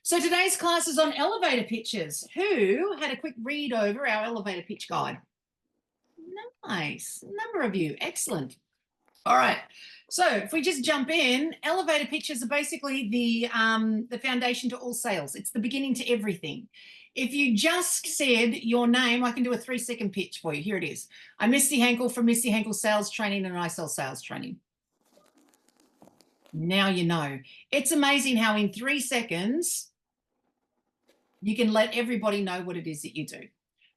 So today's class is on elevator pitches. Who had a quick read over our elevator pitch guide? Nice. A number of you. Excellent. All right. So if we just jump in, elevator pitches are basically the foundation to all sales. It's the beginning to everything. If you just said your name, I can do a 3-second pitch for you. Here it is. I'm Misty Henkel from Misty Henkel Sales Training, and I sell sales training. Now you know. It's amazing how in 3 seconds you can let everybody know what it is that you do.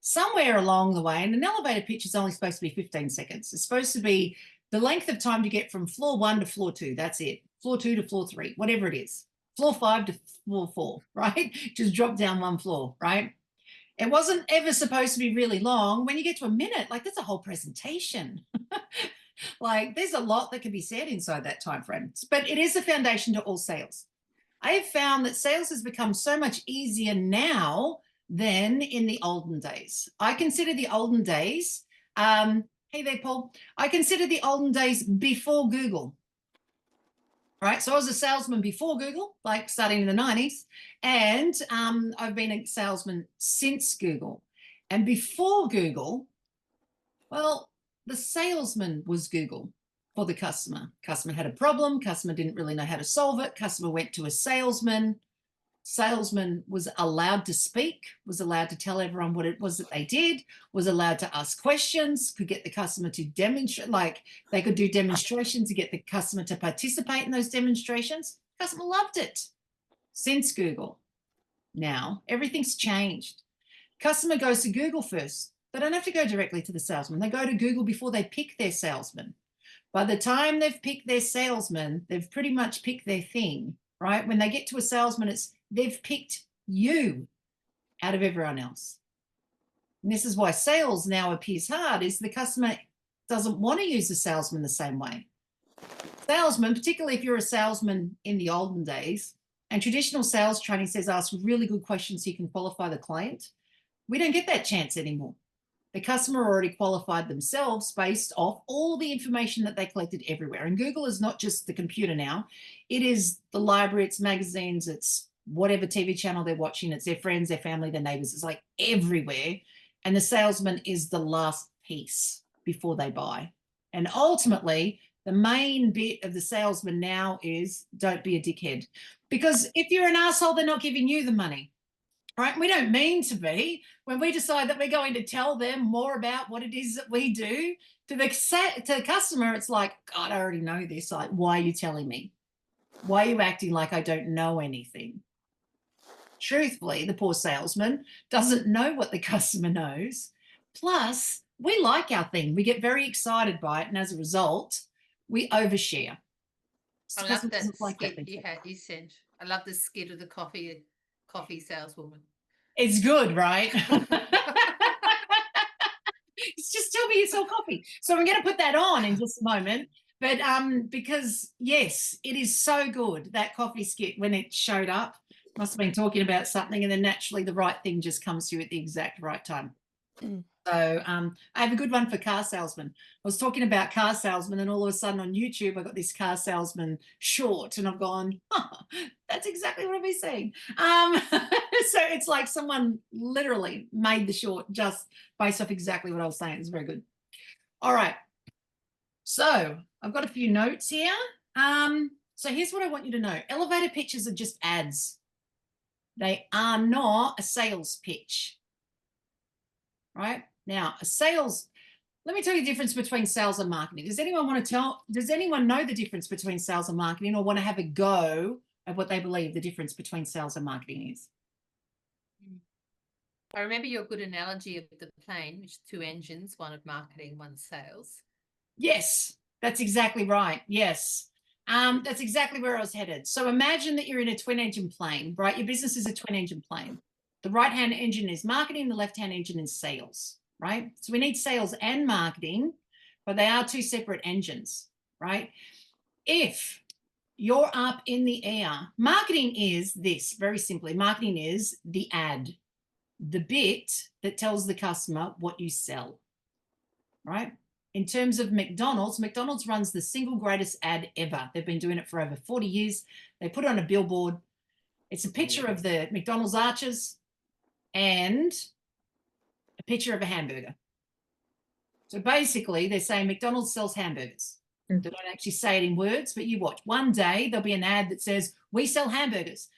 Somewhere along the way, and an elevator pitch is only supposed to be 15 seconds. It's supposed to be the length of time to get from floor 1 to floor 2. That's it. Floor 2 to floor 3, whatever it is. Floor 5 to floor 4, right? Just drop down 1 floor, right? It wasn't ever supposed to be really long. When you get to a minute, like that's a whole presentation. Like there's a lot that can be said inside that time frame, but it is the foundation to all sales. I have found that sales has become so much easier now than in the olden days. I consider the olden days, hey there, Paul. I consider the olden days before Google, right? So I was a salesman before Google, like starting in the 90s, and I've been a salesman since Google. And before Google, well, the salesman was Google for the customer. Customer had a problem. Customer didn't really know how to solve it. Customer went to a salesman. Salesman was allowed to speak, was allowed to tell everyone what it was that they did, was allowed to ask questions, could get the customer to demonstrate, like they could do demonstrations to get the customer to participate in those demonstrations. Customer loved it. Since Google, now everything's changed. Customer goes to Google first. They don't have to go directly to the salesman. They go to Google before they pick their salesman. By the time they've picked their salesman, they've pretty much picked their thing, right? When they get to a salesman, it's they've picked you out of everyone else. And this is why sales now appears hard, is the customer doesn't want to use the salesman the same way. Salesman, particularly if you're a salesman in the olden days, and traditional sales training says ask really good questions so you can qualify the client. We don't get that chance anymore. The customer already qualified themselves based off all the information that they collected everywhere. And Google is not just the computer now. It is the library, it's magazines, it's whatever TV channel they're watching, it's their friends, their family, their neighbors. It's like everywhere. And the salesman is the last piece before they buy. And ultimately, the main bit of the salesman now is don't be a dickhead. Because if you're an asshole, they're not giving you the money. Right? We don't mean to be. When we decide that we're going to tell them more about what it is that we do, to the customer, it's like, God, I already know this. Like, why are you telling me? Why are you acting like I don't know anything? Truthfully, the poor salesman doesn't know what the customer knows. Plus, we like our thing. We get very excited by it. And as a result, we overshare. I love that skit you sent. I love the skit of the coffee saleswoman. It's good, right? It's just tell me you sell coffee. So I'm going to put that on in just a moment. But because, yes, it is so good, that coffee skit, when it showed up, must have been talking about something, and then naturally the right thing just comes to you at the exact right time. So I have a good one for car salesman. I was talking about car salesman, and all of a sudden on YouTube, I got this car salesman short, and I've gone, that's exactly what I've been saying. So it's like someone literally made the short just based off exactly what I was saying. It's very good. All right. So I've got a few notes here. So here's what I want you to know. Elevator pitches are just ads. They are not a sales pitch. Right? Now, let me tell you the difference between sales and marketing. Does anyone know the difference between sales and marketing, or want to have a go at what they believe the difference between sales and marketing is? I remember your good analogy of the plane, which is 2 engines, one of marketing, one sales. Yes, that's exactly right. Yes. That's exactly where I was headed. So imagine that you're in a twin-engine plane, right? Your business is a twin-engine plane. The right-hand engine is marketing, the left-hand engine is sales, right? So we need sales and marketing, but they are 2 separate engines, right? If you're up in the air, marketing is this, very simply. Marketing is the ad, the bit that tells the customer what you sell, right? In terms of McDonald's, McDonald's runs the single greatest ad ever. They've been doing it for over 40 years. They put it on a billboard. It's a picture of the McDonald's arches and a picture of a hamburger. So basically, they're saying McDonald's sells hamburgers. They don't actually say it in words, but you watch. One day, there'll be an ad that says, we sell hamburgers.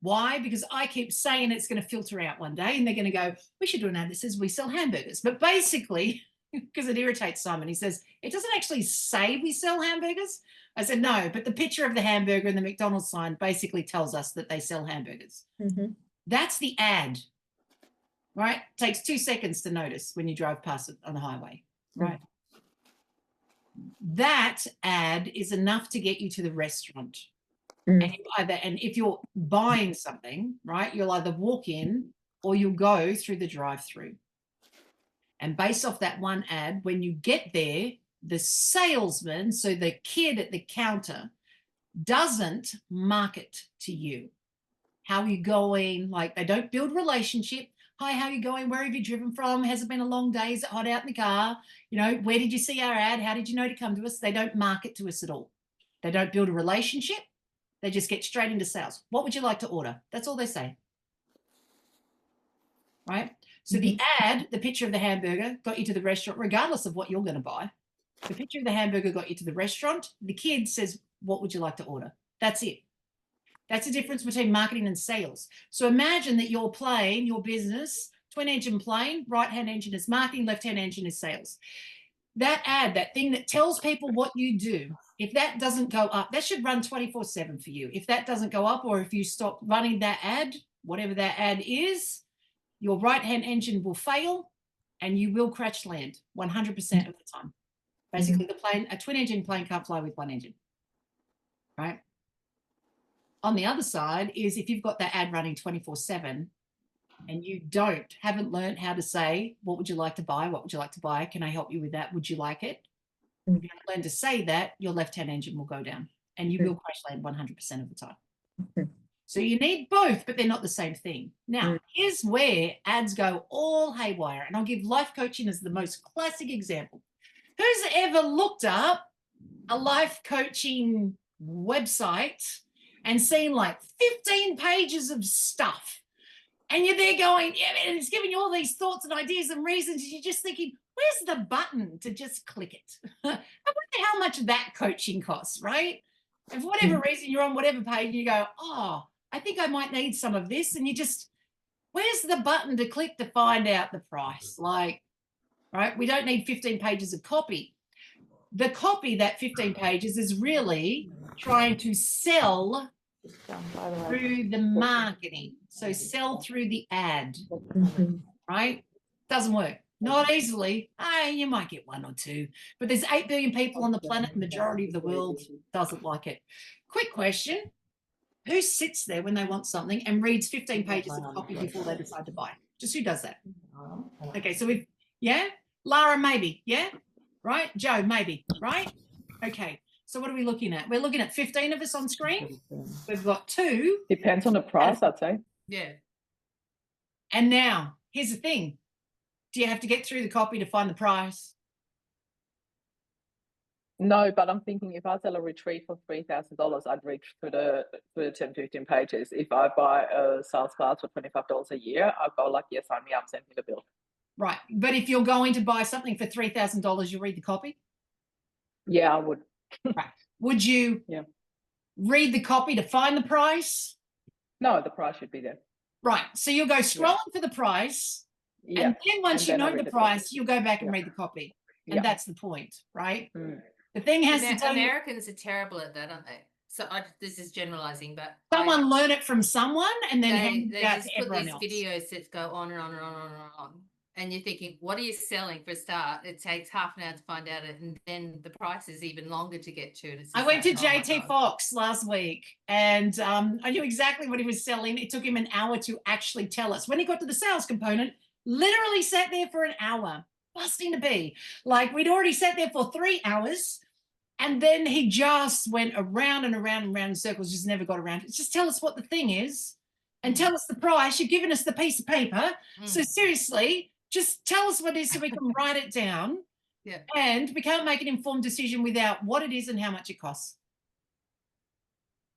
Why? Because I keep saying it's going to filter out one day, and they're going to go, we should do an ad that says we sell hamburgers. But basically, because it irritates Simon, he says, it doesn't actually say we sell hamburgers. I said, no, but the picture of the hamburger and the McDonald's sign basically tells us that they sell hamburgers. That's the ad, right? Takes 2 seconds to notice when you drive past it on the highway, right? That ad is enough to get you to the restaurant. And if you're buying something, right, you'll either walk in or you'll go through the drive-through. And based off that one ad, when you get there, the salesman, so the kid at the counter, doesn't market to you. How are you going? Like, they don't build relationship. Hi, how are you going? Where have you driven from? Has it been a long day? Is it hot out in the car? You know, where did you see our ad? How did you know to come to us? They don't market to us at all. They don't build a relationship. They just get straight into sales. What would you like to order? That's all they say. Right? So the ad, the picture of the hamburger, got you to the restaurant, regardless of what you're going to buy. The picture of the hamburger got you to the restaurant. The kid says, what would you like to order? That's it. That's the difference between marketing and sales. So imagine that your plane, your business, twin engine plane, right-hand engine is marketing, left-hand engine is sales. That ad, that thing that tells people what you do, if that doesn't go up, that should run 24/7 for you. If that doesn't go up, or if you stop running that ad, whatever that ad is, your right-hand engine will fail and you will crash land 100% of the time. Basically, the plane, a twin engine plane can't fly with one engine, right? On the other side is if you've got that ad running 24/7 and you haven't learned how to say, what would you like to buy? What would you like to buy? Can I help you with that? Would you like it? If you haven't learned to say that, your left-hand engine will go down and you will crash land 100% of the time. So you need both, but they're not the same thing. Now, here's where ads go all haywire. And I'll give life coaching as the most classic example. Who's ever looked up a life coaching website and seen like 15 pages of stuff? And you're there going, yeah, and it's giving you all these thoughts and ideas and reasons. And you're just thinking, where's the button to just click it? I wonder how much that coaching costs, right? And for whatever reason, you're on whatever page and you go, oh, I think I might need some of this. And you just, where's the button to click to find out the price? Like, right? We don't need 15 pages of copy. The copy, that 15 pages, is really trying to sell through the marketing. So sell through the ad, right? Doesn't work. Not easily. You might get one or two, but there's 8 billion people on the planet. The majority of the world doesn't like it. Quick question. Who sits there when they want something and reads 15 pages of copy before they decide to buy? Just who does that? Okay, so yeah? Lara, maybe, yeah? Right? Joe, maybe, right? Okay, so what are we looking at? We're looking at 15 of us on screen. We've got 2. Depends on the price, I'd say. Yeah. And now, here's the thing. Do you have to get through the copy to find the price? No, but I'm thinking if I sell a retreat for $3,000, I'd reach through the 10, 15 pages. If I buy a sales class for $25 a year, I'll go like, yes, sign me up, send me the bill. Right. But if you're going to buy something for $3,000, you read the copy? Yeah, I would. Right. Would you read the copy to find the price? No, the price should be there. Right. So you'll go scrolling for the price. Yeah. And then once you know the price, you'll go back and read the copy. And Yeah. that's the point, right? The thing has to tell Americans are terrible at that, aren't they? So this is generalizing, but someone learn it from someone and then hand it out just to put everyone these else. videos that go on and on and on and on and on. And you're thinking, what are you selling for a start? It takes half an hour to find out it, and then the price is even longer to get to. I went to JT Fox last week and I knew exactly what he was selling. It took him an hour to actually tell us. When he got to the sales component, literally sat there for an hour, busting a bee. Like we'd already sat there for 3 hours. And then he just went around and around and around in circles, just never got around. Just tell us what the thing is and tell us the price. You've given us the piece of paper. So seriously, just tell us what it is so we can write it down. Yeah. And we can't make an informed decision without what it is and how much it costs.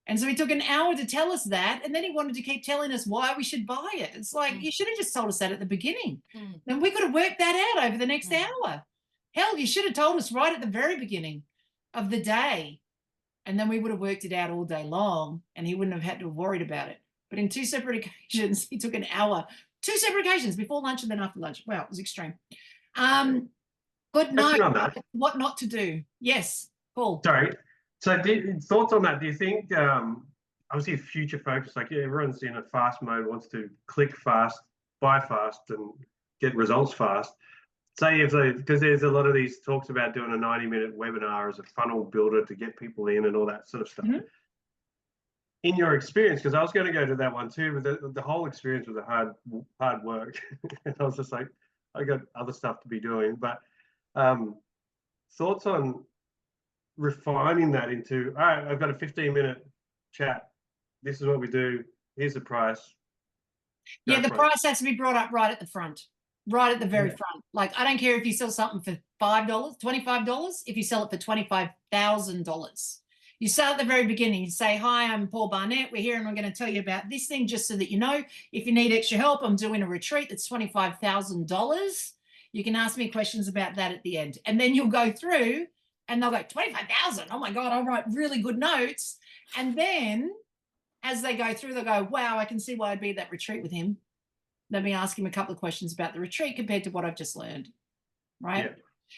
And so he took an hour to tell us that, and then he wanted to keep telling us why we should buy it. It's like, you should have just told us that at the beginning. Then we could have worked that out over the next hour. Hell, you should have told us right at the very beginning of the day. And then we would have worked it out all day long, and he wouldn't have had to have worried about it. But in 2 separate occasions, he took an hour, 2 separate occasions, before lunch and then after lunch. Wow, it was extreme. Good night. What not to do. Yes, Paul. Sorry. So thoughts on that? Do you think, obviously future focus, like everyone's in a fast mode, wants to click fast, buy fast and get results fast. Say because there's a lot of these talks about doing a 90-minute webinar as a funnel builder to get people in and all that sort of stuff. In your experience, because I was going to go to that one too, but the whole experience was a hard work. And I was just like, I got other stuff to be doing. But thoughts on refining that into, all right, I've got a 15-minute chat. This is what we do. Here's the price. Yeah, the price has to be brought up right at the front, right at the very front. Like, I don't care if you sell something for $5, $25, if you sell it for $25,000. You start at the very beginning. You say, hi, I'm Paul Barnett. We're here and we're going to tell you about this thing just so that you know. If you need extra help, I'm doing a retreat that's $25,000. You can ask me questions about that at the end. And then you'll go through and they'll go, 25,000. Oh my God, I write really good notes. And then as they go through, they'll go, wow, I can see why I'd be at that retreat with him. Let me ask him a couple of questions about the retreat compared to what I've just learned. Right? Yeah.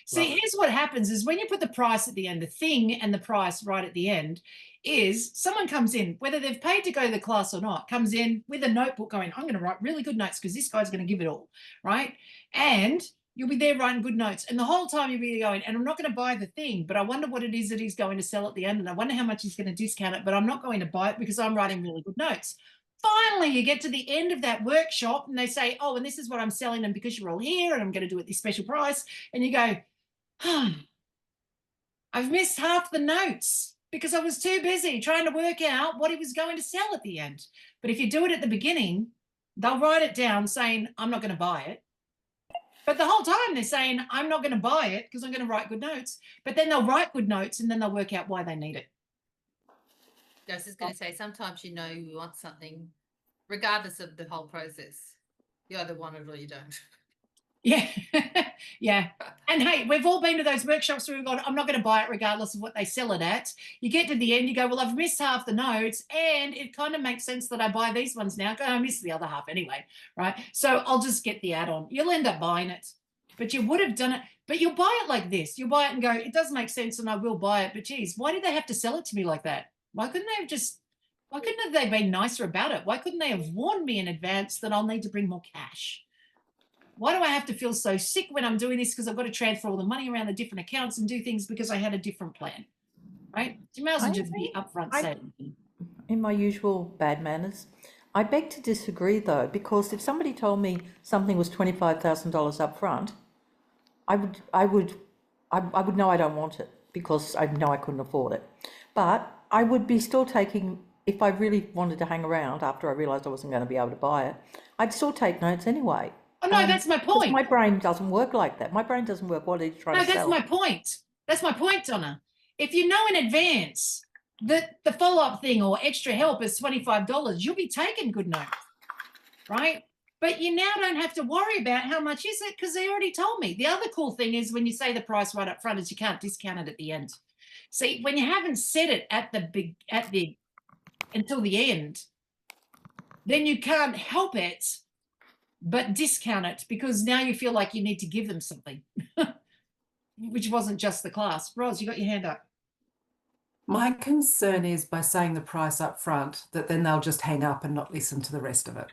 See, here's what happens is when you put the price at the end, the thing and the price right at the end is someone comes in, whether they've paid to go to the class or not, comes in with a notebook going, I'm going to write really good notes because this guy's going to give it all, right? And you'll be there writing good notes. And the whole time you'll be going, and I'm not going to buy the thing, but I wonder what it is that he's going to sell at the end. And I wonder how much he's going to discount it, but I'm not going to buy it because I'm writing really good notes. Finally, you get to the end of that workshop and they say, oh, and this is what I'm selling them because you're all here and I'm going to do it this special price. And you go, I've missed half the notes because I was too busy trying to work out what he was going to sell at the end. But if you do it at the beginning, they'll write it down saying, I'm not going to buy it. But the whole time they're saying, I'm not going to buy it because I'm going to write good notes. But then they'll write good notes and then they'll work out why they need it. I was just going to say, sometimes you know you want something, regardless of the whole process. You either want it or you don't. Yeah. Yeah. And hey, we've all been to those workshops where we've gone, I'm not going to buy it regardless of what they sell it at. You get to the end, you go, well, I've missed half the notes and it kind of makes sense that I buy these ones now because I missed the other half anyway, right? So I'll just get the add-on. You'll end up buying it, but you would have done it. But you'll buy it like this. You'll buy it and go, it does make sense and I will buy it. But geez, why did they have to sell it to me like that? Why couldn't they have been nicer about it? Why couldn't they have warned me in advance that I'll need to bring more cash? Why do I have to feel so sick when I'm doing this because I've got to transfer all the money around the different accounts and do things because I had a different plan, right? You might as well just be upfront saying. In my usual bad manners, I beg to disagree though, because if somebody told me something was $25,000 up front, I would know I don't want it because I know I couldn't afford it. But I would be still taking, if I really wanted to hang around after I realised I wasn't going to be able to buy it, I'd still take notes anyway. Oh, no, that's my point. My brain doesn't work like that. My brain doesn't work what are you trying to sell. No, that's my point. That's my point, Donna. If you know in advance that the follow-up thing or extra help is $25, you'll be taking good notes, right? But you now don't have to worry about how much is it because they already told me. The other cool thing is when you say the price right up front is you can't discount it at the end. See, when you haven't said it until the end, then you can't help it but discount it because now you feel like you need to give them something, which wasn't just the class. Roz, you got your hand up. My concern is by saying the price up front that then they'll just hang up and not listen to the rest of it.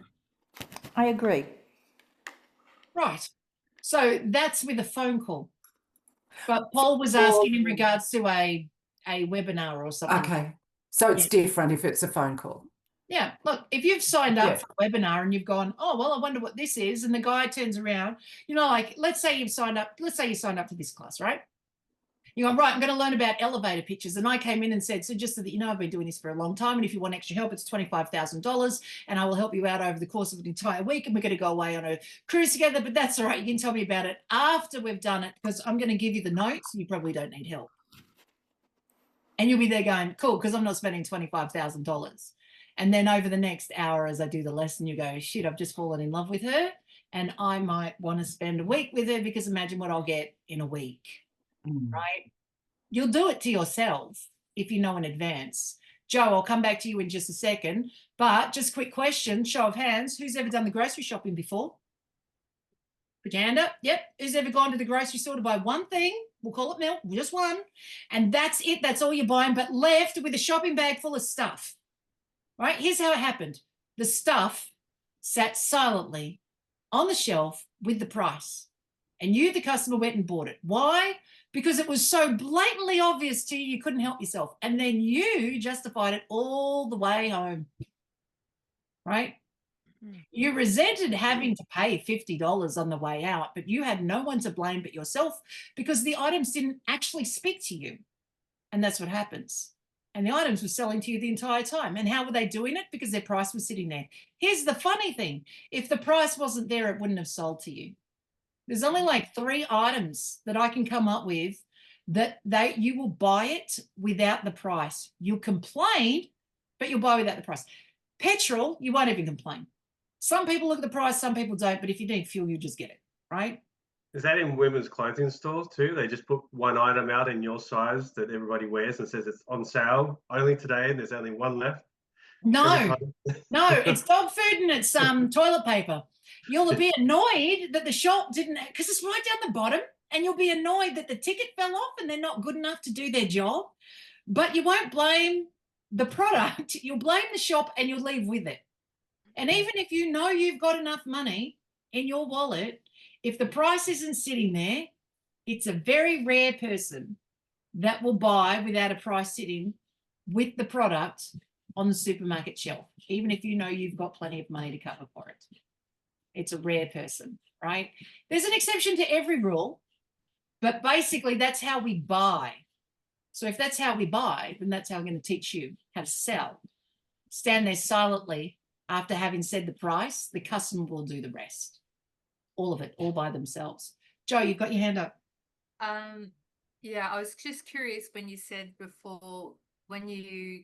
I agree. Right. So that's with a phone call. But Paul was asking in regards to a webinar or something. Okay. So it's different if it's a phone call. Yeah. Look, if you've signed up for a webinar and you've gone, oh, well, I wonder what this is. And the guy turns around, you know, like, let's say you signed up to this class, right? You're going, right, I'm going to learn about elevator pitches. And I came in and said, so just so that you know, I've been doing this for a long time. And if you want extra help, it's $25,000 and I will help you out over the course of an entire week. And we're going to go away on a cruise together, but that's all right. You can tell me about it after we've done it because I'm going to give you the notes. You probably don't need help. And you'll be there going, cool, because I'm not spending $25,000. And then over the next hour, as I do the lesson, you go, shit, I've just fallen in love with her. And I might want to spend a week with her because imagine what I'll get in a week, right? You'll do it to yourself if you know in advance. Joe, I'll come back to you in just a second. But just quick question, show of hands, who's ever done the grocery shopping before? Put your hand up. Yep. Who's ever gone to the grocery store to buy one thing? We'll call it milk, just one. And that's it. That's all you're buying, but left with a shopping bag full of stuff. Right? Here's how it happened. The stuff sat silently on the shelf with the price. And you, the customer, went and bought it. Why? Because it was so blatantly obvious to you, you couldn't help yourself. And then you justified it all the way home. Right? You resented having to pay $50 on the way out, but you had no one to blame but yourself because the items didn't actually speak to you. And that's what happens. And the items were selling to you the entire time. And how were they doing it? Because their price was sitting there. Here's the funny thing. If the price wasn't there, it wouldn't have sold to you. There's only like 3 items that I can come up with that you will buy it without the price. You'll complain, but you'll buy without the price. Petrol, you won't even complain. Some people look at the price, some people don't, but if you need fuel, you just get it, right? Is that in women's clothing stores too? They just put one item out in your size that everybody wears and says it's on sale only today and there's only one left? No, no, it's dog food and it's toilet paper. You'll be annoyed that the shop didn't, because it's right down the bottom, and you'll be annoyed that the ticket fell off and they're not good enough to do their job. But you won't blame the product, you'll blame the shop and you'll leave with it. And even if you know you've got enough money in your wallet, if the price isn't sitting there, it's a very rare person that will buy without a price sitting with the product on the supermarket shelf, even if you know you've got plenty of money to cover for it. It's a rare person, right? There's an exception to every rule, but basically that's how we buy. So if that's how we buy, then that's how I'm going to teach you how to sell. Stand there silently. After having said the price, the customer will do the rest. All of it, all by themselves. Joe, you've got your hand up. Yeah, I was just curious when you said before, when you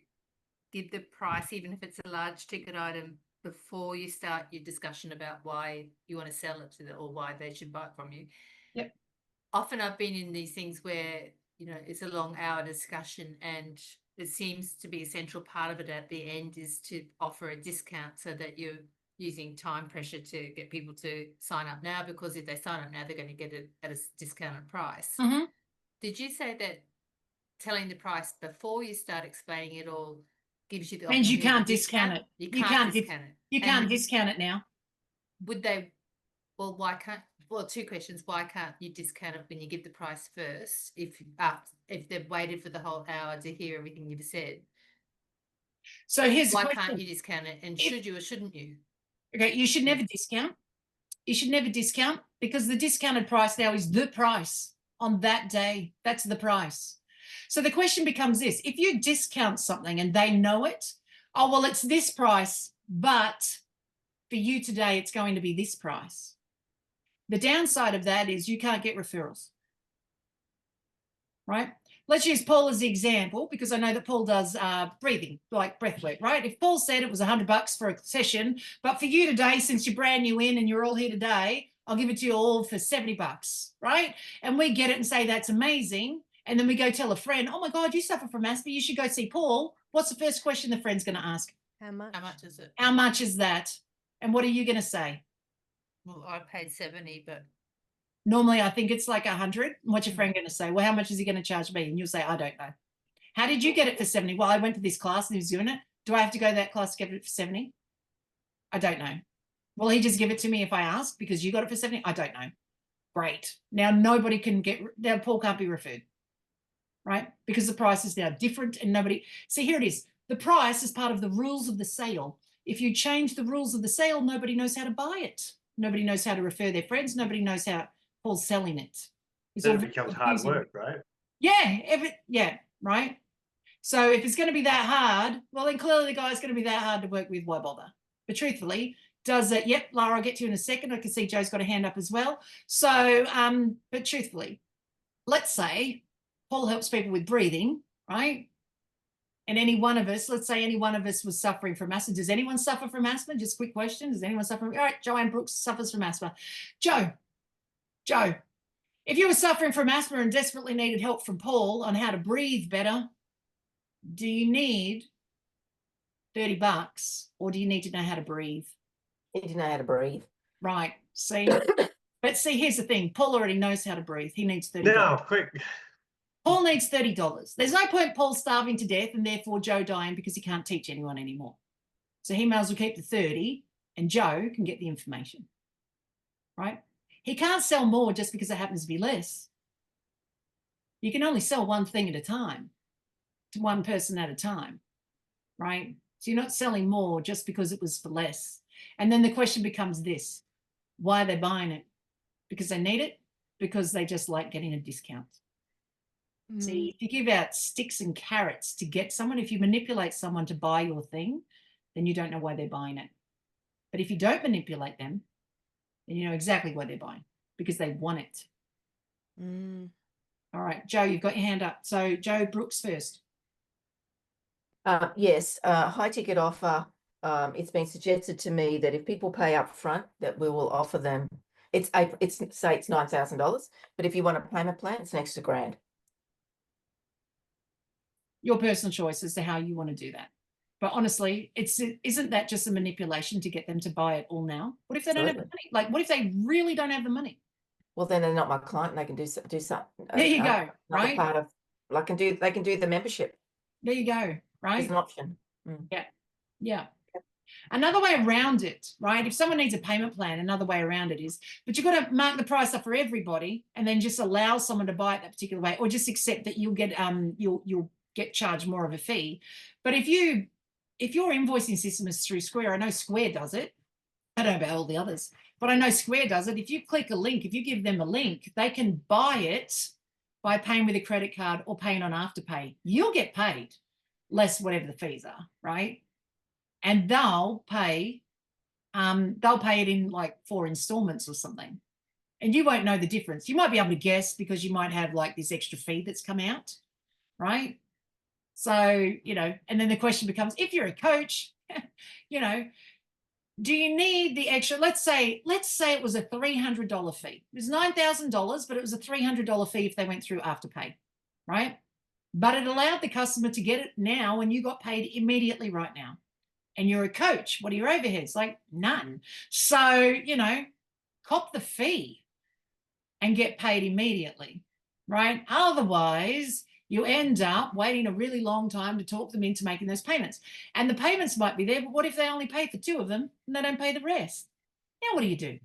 give the price, even if it's a large ticket item, before you start your discussion about why you want to sell it to them or why they should buy it from you. Yep. Often I've been in these things where, you know, it's a long hour discussion and it seems to be a central part of it at the end is to offer a discount so that you're using time pressure to get people to sign up now, because if they sign up now, they're going to get it at a discounted price. Mm-hmm. Did you say that telling the price before you start explaining it all gives you the Means you opportunity can't to discount it. You You can't can't discount it. You can't And discount it now. would they, well, why can't, well, 2 questions. Why can't you discount it when you give the price first if they've waited for the whole hour to hear everything you've said? So here's the Why question. can't you discount it? And should you or shouldn't you? Okay, you should never discount. You should never discount because the discounted price now is the price on that day. That's the price. So the question becomes this: if you discount something and they know it, oh, well, it's this price, but for you today, it's going to be this price. The downside of that is you can't get referrals, right? Let's use Paul as the example because I know that Paul does breathing, like breath work, right? If Paul said it was $100 for a session, but for you today, since you're brand new in and you're all here today, I'll give it to you all for $70, right? And we get it and say, that's amazing. And then we go tell a friend, oh my God, you suffer from asthma, you should go see Paul. What's the first question the friend's going to ask? How much is it? How much is that? And what are you going to say? Well, I paid 70, but Normally, I think it's like 100. What's your friend going to say? Well, how much is he going to charge me? And you'll say, I don't know. How did you get it for 70? Well, I went to this class and he was doing it. Do I have to go to that class to get it for 70? I don't know. Will he just give it to me if I ask because you got it for 70? I don't know. Great. Now nobody can get, now Paul can't be referred, right? Because the price is now different and nobody, see, here it is. The price is part of the rules of the sale. If you change the rules of the sale, nobody knows how to buy it. Nobody knows how to refer their friends. Nobody knows how Paul's selling it. It's Then all it becomes hard confusing. work, right? Yeah, right. So if it's going to be that hard, well, then clearly the guy's going to be that hard to work with. Why bother? But truthfully, does it? Yep, Lara, I'll get to you in a second. I can see Joe's got a hand up as well. So, but truthfully, let's say Paul helps people with breathing, right? and any one of us, let's say any one of us was suffering from asthma. Does anyone suffer from asthma? Just a quick question. Does anyone suffer? All right, Joanne Brooks suffers from asthma. Joe, if you were suffering from asthma and desperately needed help from Paul on how to breathe better, do you need $30 or do you need to know how to breathe? Need to know how to breathe. Right. See, but see, here's the thing. Paul already knows how to breathe. He needs $30. Now, quick. Paul needs $30. There's no point Paul starving to death and therefore Joe dying because he can't teach anyone anymore. So he may as well keep the 30 and Joe can get the information, right? He can't sell more just because it happens to be less. You can only sell one thing at a time to one person at a time, right? So you're not selling more just because it was for less. And then the question becomes this: why are they buying it? Because they need it? Because they just like getting a discount. See, if you give out sticks and carrots to get someone, if you manipulate someone to buy your thing, then you don't know why they're buying it. But if you don't manipulate them, then you know exactly why they're buying, because they want it. All right, Joe, you've got your hand up. So Joe Brooks first. Yes, high ticket offer. It's been suggested to me that if people pay up front, that we will offer them. It's say it's $9,000, but if you want a payment plan, it's an extra $1,000. Your personal choice as to how you want to do that. But honestly, isn't that just a manipulation to get them to buy it all now? What if they don't have the money? Like, what if they really don't have the money? Well, then they're not my client. And they can do something. There you go, right? Part of, they can do the membership. There you go, right? It's an option. Yeah. Another way around it, right? If someone needs a payment plan, another way around it is, but you've got to mark the price up for everybody and then just allow someone to buy it that particular way, or just accept that you'll get you'll get charged more of a fee. But if your invoicing system is through Square, I know Square does it. I don't know about all the others, but I know Square does it. If you click a link, if you give them a link, they can buy it by paying with a credit card or paying on Afterpay. You'll get paid less whatever the fees are, right? And they'll pay it in like 4 installments or something. And you won't know the difference. You might be able to guess because you might have like this extra fee that's come out, right? So, you know, and then the question becomes, if you're a coach, you know, do you need the extra? Let's say it was a $300 fee. It was $9,000, but it was a $300 fee if they went through Afterpay, right? But it allowed the customer to get it now and you got paid immediately right now. And you're a coach. What are your overheads? Like none. So, you know, cop the fee and get paid immediately, right? Otherwise, you end up waiting a really long time to talk them into making those payments. And the payments might be there, but what if they only pay for 2 of them and they don't pay the rest? Now, what do? You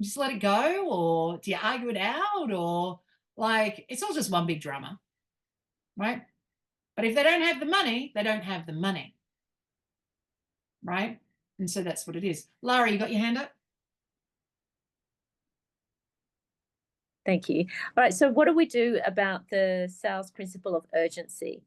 just let it go, or do you argue it out, or like it's all just one big drama, right? But if they don't have the money, they don't have the money. Right? And so that's what it is. Lara, you got your hand up? Thank you. All right, so what do we do about the sales principle of urgency?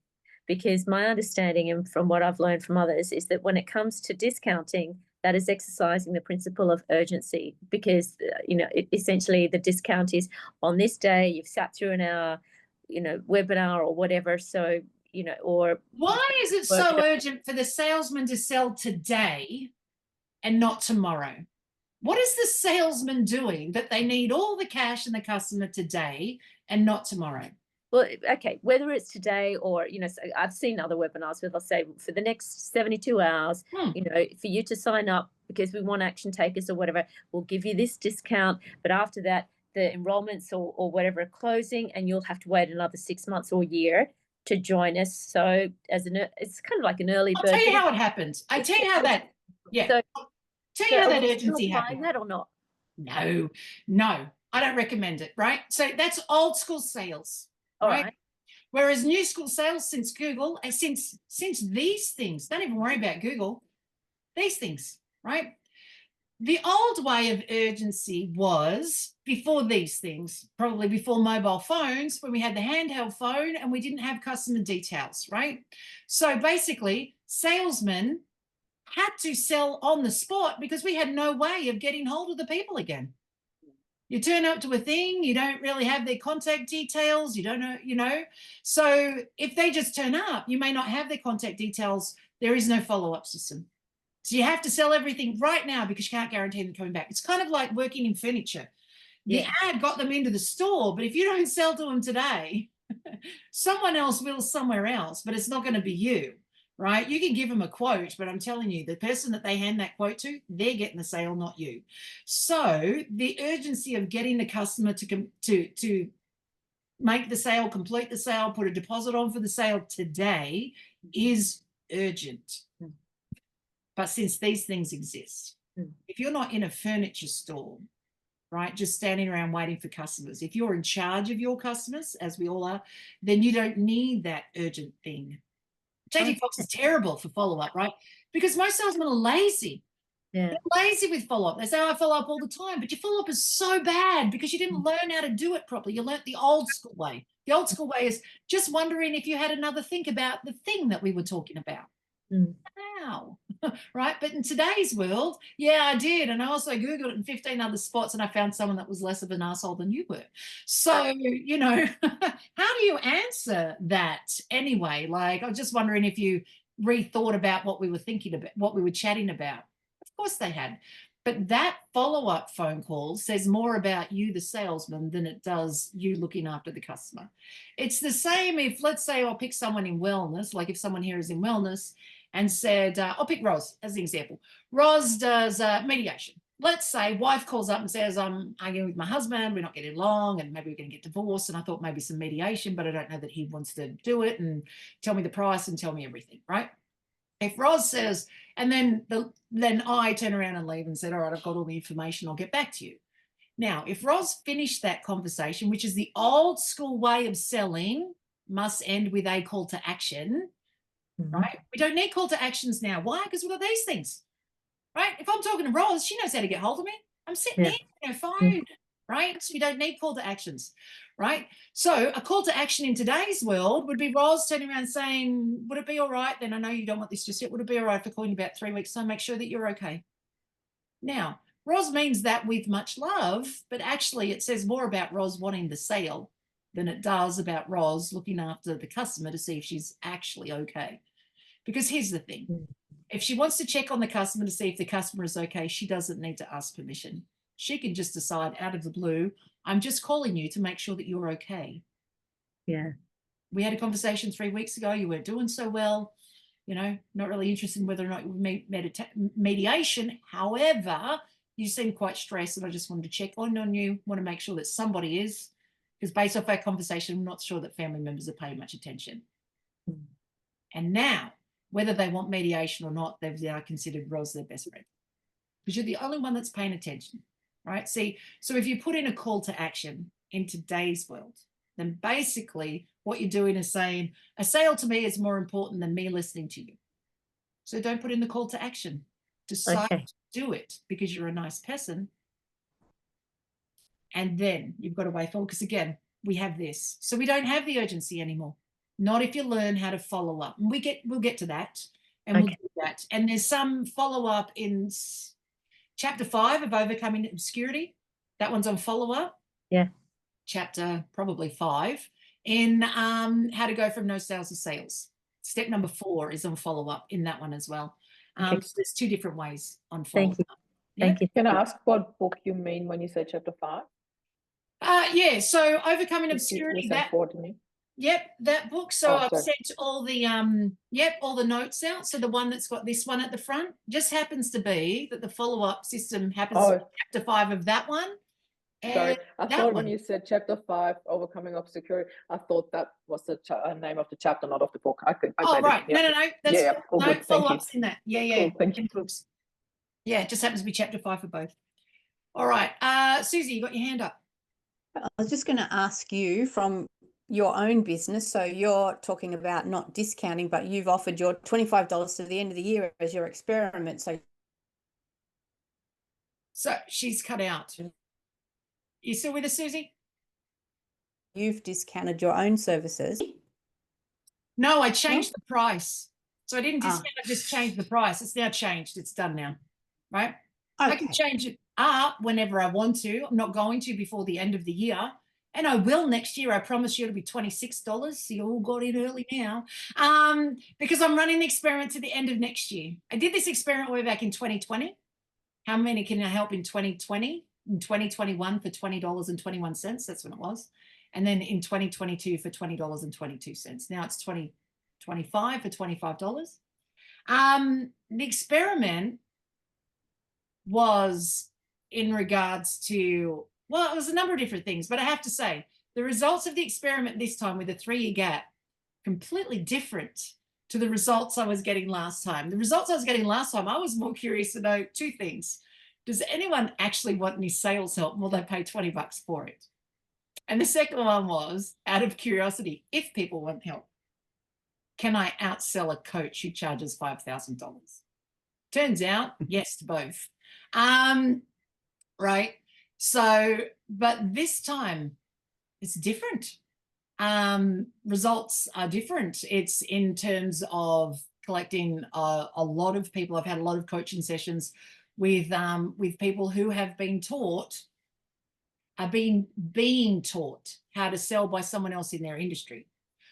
Because my understanding, and from what I've learned from others, is that when it comes to discounting, that is exercising the principle of urgency, because, you know, essentially the discount is on this day, you've sat through an hour, you know, webinar or whatever. So, you know, or why is it so urgent for the salesman to sell today and not tomorrow? What is the salesman doing that they need all the cash and the customer today and not tomorrow? Well, okay, whether it's today or, you know, so I've seen other webinars where they'll say for the next 72 hours, you know, for you to sign up because we want action takers or whatever, we'll give you this discount. But after that, the enrollments or whatever are closing and you'll have to wait another 6 months or a year to join us. So it's kind of like an early bird. I'll tell you how it happens. I tell you how that, tell you how that urgency happens. That or not? No, I don't recommend it, right? So that's old school sales, right? Whereas new school sales, since Google, since these things, don't even worry about Google, these things, right? The old way of urgency was before these things, probably before mobile phones, when we had the handheld phone and we didn't have customer details, right? So basically, salesmen had to sell on the spot because we had no way of getting hold of the people again. You turn up to a thing, you don't really have their contact details, you don't know, So if they just turn up, you may not have their contact details. There is no follow-up system. So you have to sell everything right now because you can't guarantee them coming back. It's kind of like working in furniture. The ad got them into the store, but if you don't sell to them today, someone else will somewhere else, but it's not going to be you, right? You can give them a quote, but I'm telling you, the person that they hand that quote to, they're getting the sale, not you. So the urgency of getting the customer to make the sale, complete the sale, put a deposit on for the sale today is urgent. But since these things exist, if you're not in a furniture store, right, just standing around waiting for customers, if you're in charge of your customers, as we all are, then you don't need that urgent thing. JD Fox is terrible for follow-up, right? Because most salesmen are lazy. Yeah. They're lazy with follow-up. They say, I follow up all the time, but your follow-up is so bad because you didn't learn how to do it properly. You learnt the old school way. The old school way is just wondering if you had another think about the thing that we were talking about. Wow. Right? But in today's world, yeah, I did. And I also Googled it in 15 other spots and I found someone that was less of an asshole than you were. So, how do you answer that anyway? Like, I'm just wondering if you rethought about what we were thinking about, what we were chatting about. Of course they had. But that follow-up phone call says more about you, the salesman, than it does you looking after the customer. It's the same if, let's say, I'll pick someone in wellness, like if someone here is in wellness and said, I'll pick Roz as an example. Roz does mediation. Let's say wife calls up and says, I'm arguing with my husband, we're not getting along, and maybe we're going to get divorced. And I thought maybe some mediation, but I don't know that he wants to do it and tell me the price and tell me everything, right? If Roz says, and then I turn around and leave and said, all right, I've got all the information, I'll get back to you. Now, if Roz finished that conversation, which is the old school way of selling, must end with a call to action, right? We don't need call to actions now. Why? Because we've got these things, right? If I'm talking to Roz, she knows how to get hold of me. I'm sitting here on her phone, right? So we don't need call to actions, right? So a call to action in today's world would be Roz turning around saying, would it be all right? Then I know you don't want this just yet. Would it be all right for calling you about 3 weeks? So make sure that you're okay. Now, Roz means that with much love, but actually it says more about Roz wanting the sale than it does about Roz looking after the customer to see if she's actually okay. Because here's the thing. If she wants to check on the customer to see if the customer is okay, she doesn't need to ask permission. She can just decide out of the blue, I'm just calling you to make sure that you're okay. Yeah. We had a conversation 3 weeks ago. You weren't doing so well, not really interested in whether or not you would mediation. However, you seem quite stressed and I just wanted to check on you, want to make sure that somebody is, because based off our conversation, I'm not sure that family members are paying much attention. And now, whether they want mediation or not, they've now considered Roz their best friend because you're the only one that's paying attention, right? See, so if you put in a call to action in today's world, then basically what you're doing is saying a sale to me is more important than me listening to you. So don't put in the call to action. Decide to do it because you're a nice person. And then you've got to wait for, because again, we have this. So we don't have the urgency anymore. Not if you learn how to follow up. And we'll get to that, and we'll do that. And there's some follow up in chapter 5 of Overcoming Obscurity. That one's on follow up. Yeah. Chapter probably 5 in how to go from no sales to sales. Step number 4 is on follow up in that one as well. So there's 2 different ways on follow up. Thank you. Can I ask what book you mean when you say chapter 5? Yeah. So Overcoming Obscurity. Yep, that book. So I've sent all the all the notes out. So the one that's got this one at the front just happens to be that the follow-up system happens to be chapter 5 of that one. Sorry, I thought when you said chapter 5, Overcoming Obscurity, I thought that was the name of the chapter, not of the book. Right. No. That's no follow-ups in that. Yeah. Cool, thank you. Books. Yeah, it just happens to be chapter 5 for both. All right. Susie, you got your hand up. I was just going to ask you from your own business. So you're talking about not discounting, but you've offered your $25 to the end of the year as your experiment. So she's cut out. You still with us, Susie? You've discounted your own services. No, I changed the price. So I didn't discount, I just changed the price. It's now changed. It's done now. Right? Okay. I can change it. up whenever I want to. I'm not going to before the end of the year. And I will next year. I promise you it'll be $26. So you all got in early now. Because I'm running the experiment to the end of next year. I did this experiment way back in 2020. How many can I help in 2020? In 2021 for $20.21. That's when it was. And then in 2022 for $20.22. Now it's 2025 for $25. The experiment was in regards to, well, it was a number of different things, but I have to say the results of the experiment this time with a 3-year gap, completely different to the results I was getting last time. The results I was getting last time, I was more curious to know 2 things. Does anyone actually want any sales help? Will they pay $20 for it? And the second one was, out of curiosity, if people want help, can I outsell a coach who charges $5,000? Turns out, yes to both. Right. So, but this time it's different. Results are different. It's in terms of collecting a lot of people. I've had a lot of coaching sessions with people who have been taught, are being taught how to sell by someone else in their industry.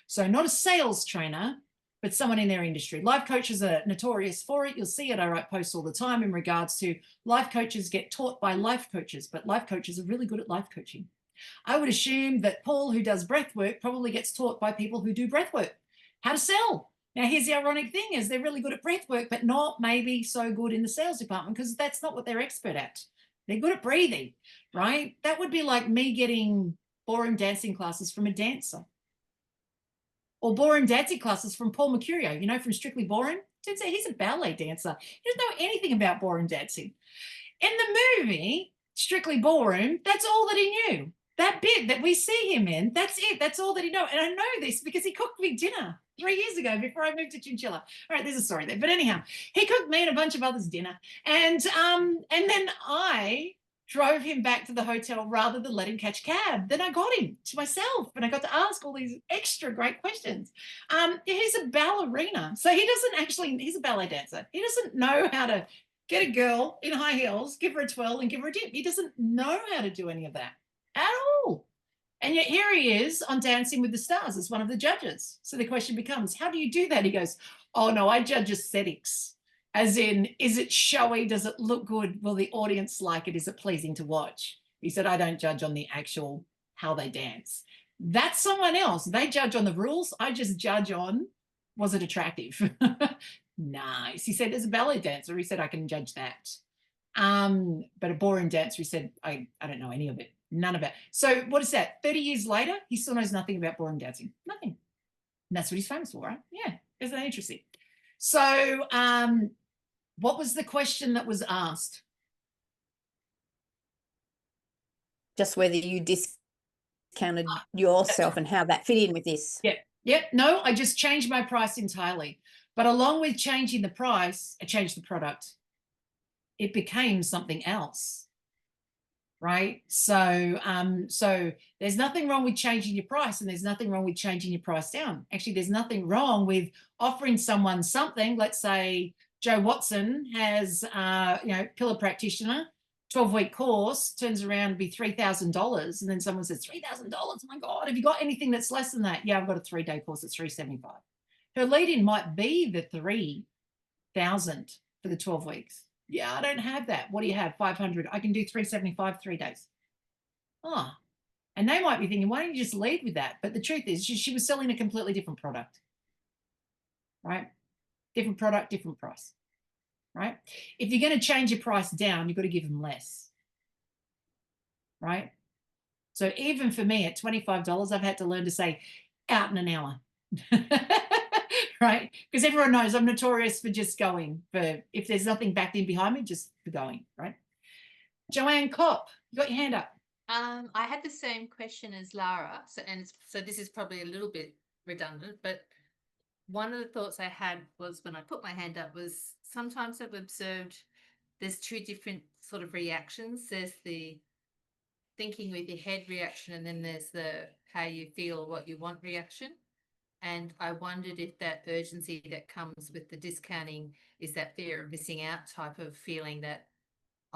So not a sales trainer, but someone in their industry. Life coaches are notorious for it. You'll see it. I write posts all the time in regards to life coaches get taught by life coaches, but life coaches are really good at life coaching. I would assume that Paul, who does breath work, probably gets taught by people who do breath work, how to sell. Now, here's the ironic thing is they're really good at breath work, but not maybe so good in the sales department because that's not what they're expert at. They're good at breathing, right? That would be like me getting ballroom dancing classes from a dancer. Or ballroom dancing classes from Paul Mercurio, you know, from Strictly Ballroom. Turns out he's a ballet dancer. He doesn't know anything about ballroom dancing. In the movie, Strictly Ballroom, that's all that he knew. That bit that we see him in, that's it. That's all that he knows. And I know this because he cooked me dinner 3 years ago before I moved to Chinchilla. All right, there's a story there. But anyhow, he cooked me and a bunch of others dinner. And then I drove him back to the hotel rather than let him catch a cab. Then I got him to myself and I got to ask all these extra great questions. He's a ballerina. So he doesn't actually, he's a ballet dancer. He doesn't know how to get a girl in high heels, give her a twirl and give her a dip. He doesn't know how to do any of that at all. And yet here he is on Dancing with the Stars as one of the judges. So the question becomes, how do you do that? He goes, oh no, I judge aesthetics. As in, is it showy? Does it look good? Will the audience like it? Is it pleasing to watch? He said, I don't judge on the actual how they dance. That's someone else. They judge on the rules. I just judge on, was it attractive? Nice. He said, as a ballet dancer, he said, I can judge that. But a ballroom dancer, he said, I don't know any of it. None of it. So what is that? 30 years later, he still knows nothing about ballroom dancing. Nothing. And that's what he's famous for, right? Yeah. Isn't that interesting? So what was the question that was asked? Just whether you discounted yourself and how that fit in with this. Yep. No, I just changed my price entirely. But along with changing the price, I changed the product. It became something else. Right. So there's nothing wrong with changing your price and there's nothing wrong with changing your price down. Actually, there's nothing wrong with offering someone something. Let's say Joe Watson has, pillar practitioner, 12-week course, turns around to be $3,000. And then someone says, $3,000. Oh my God, have you got anything that's less than that? Yeah, I've got a 3-day course at $375. Her lead-in might be the $3,000 for the 12 weeks. Yeah, I don't have that. What do you have? 500. I can do 375, 3 days. Oh, and they might be thinking, why don't you just lead with that? But the truth is she was selling a completely different product, right? Different product, different price, right? If you're going to change your price down, you've got to give them less, right? So even for me at $25, I've had to learn to say out in an hour. Right? Because everyone knows I'm notorious for just going, for if there's nothing backed in behind me, just for going, right? Joanne Kopp, you got your hand up. I had the same question as Lara. So this is probably a little bit redundant, but one of the thoughts I had was when I put my hand up was sometimes I've observed there's 2 different sort of reactions. There's the thinking with your head reaction, and then there's the how you feel or what you want reaction. And I wondered if that urgency that comes with the discounting is that fear of missing out type of feeling that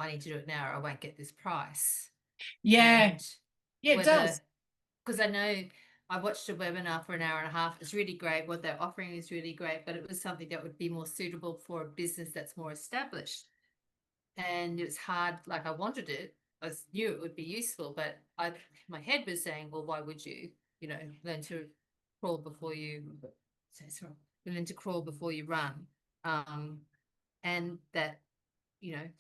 I need to do it now or I won't get this price. Yeah. And Yeah, it does. Because I know I watched a webinar for an hour and a half. It's really great. What they're offering is really great, but it was something that would be more suitable for a business that's more established. And it's hard, like I wanted it. I knew it would be useful, but my head was saying, well, why would you, learn to crawl before you learn to crawl before you run. And that,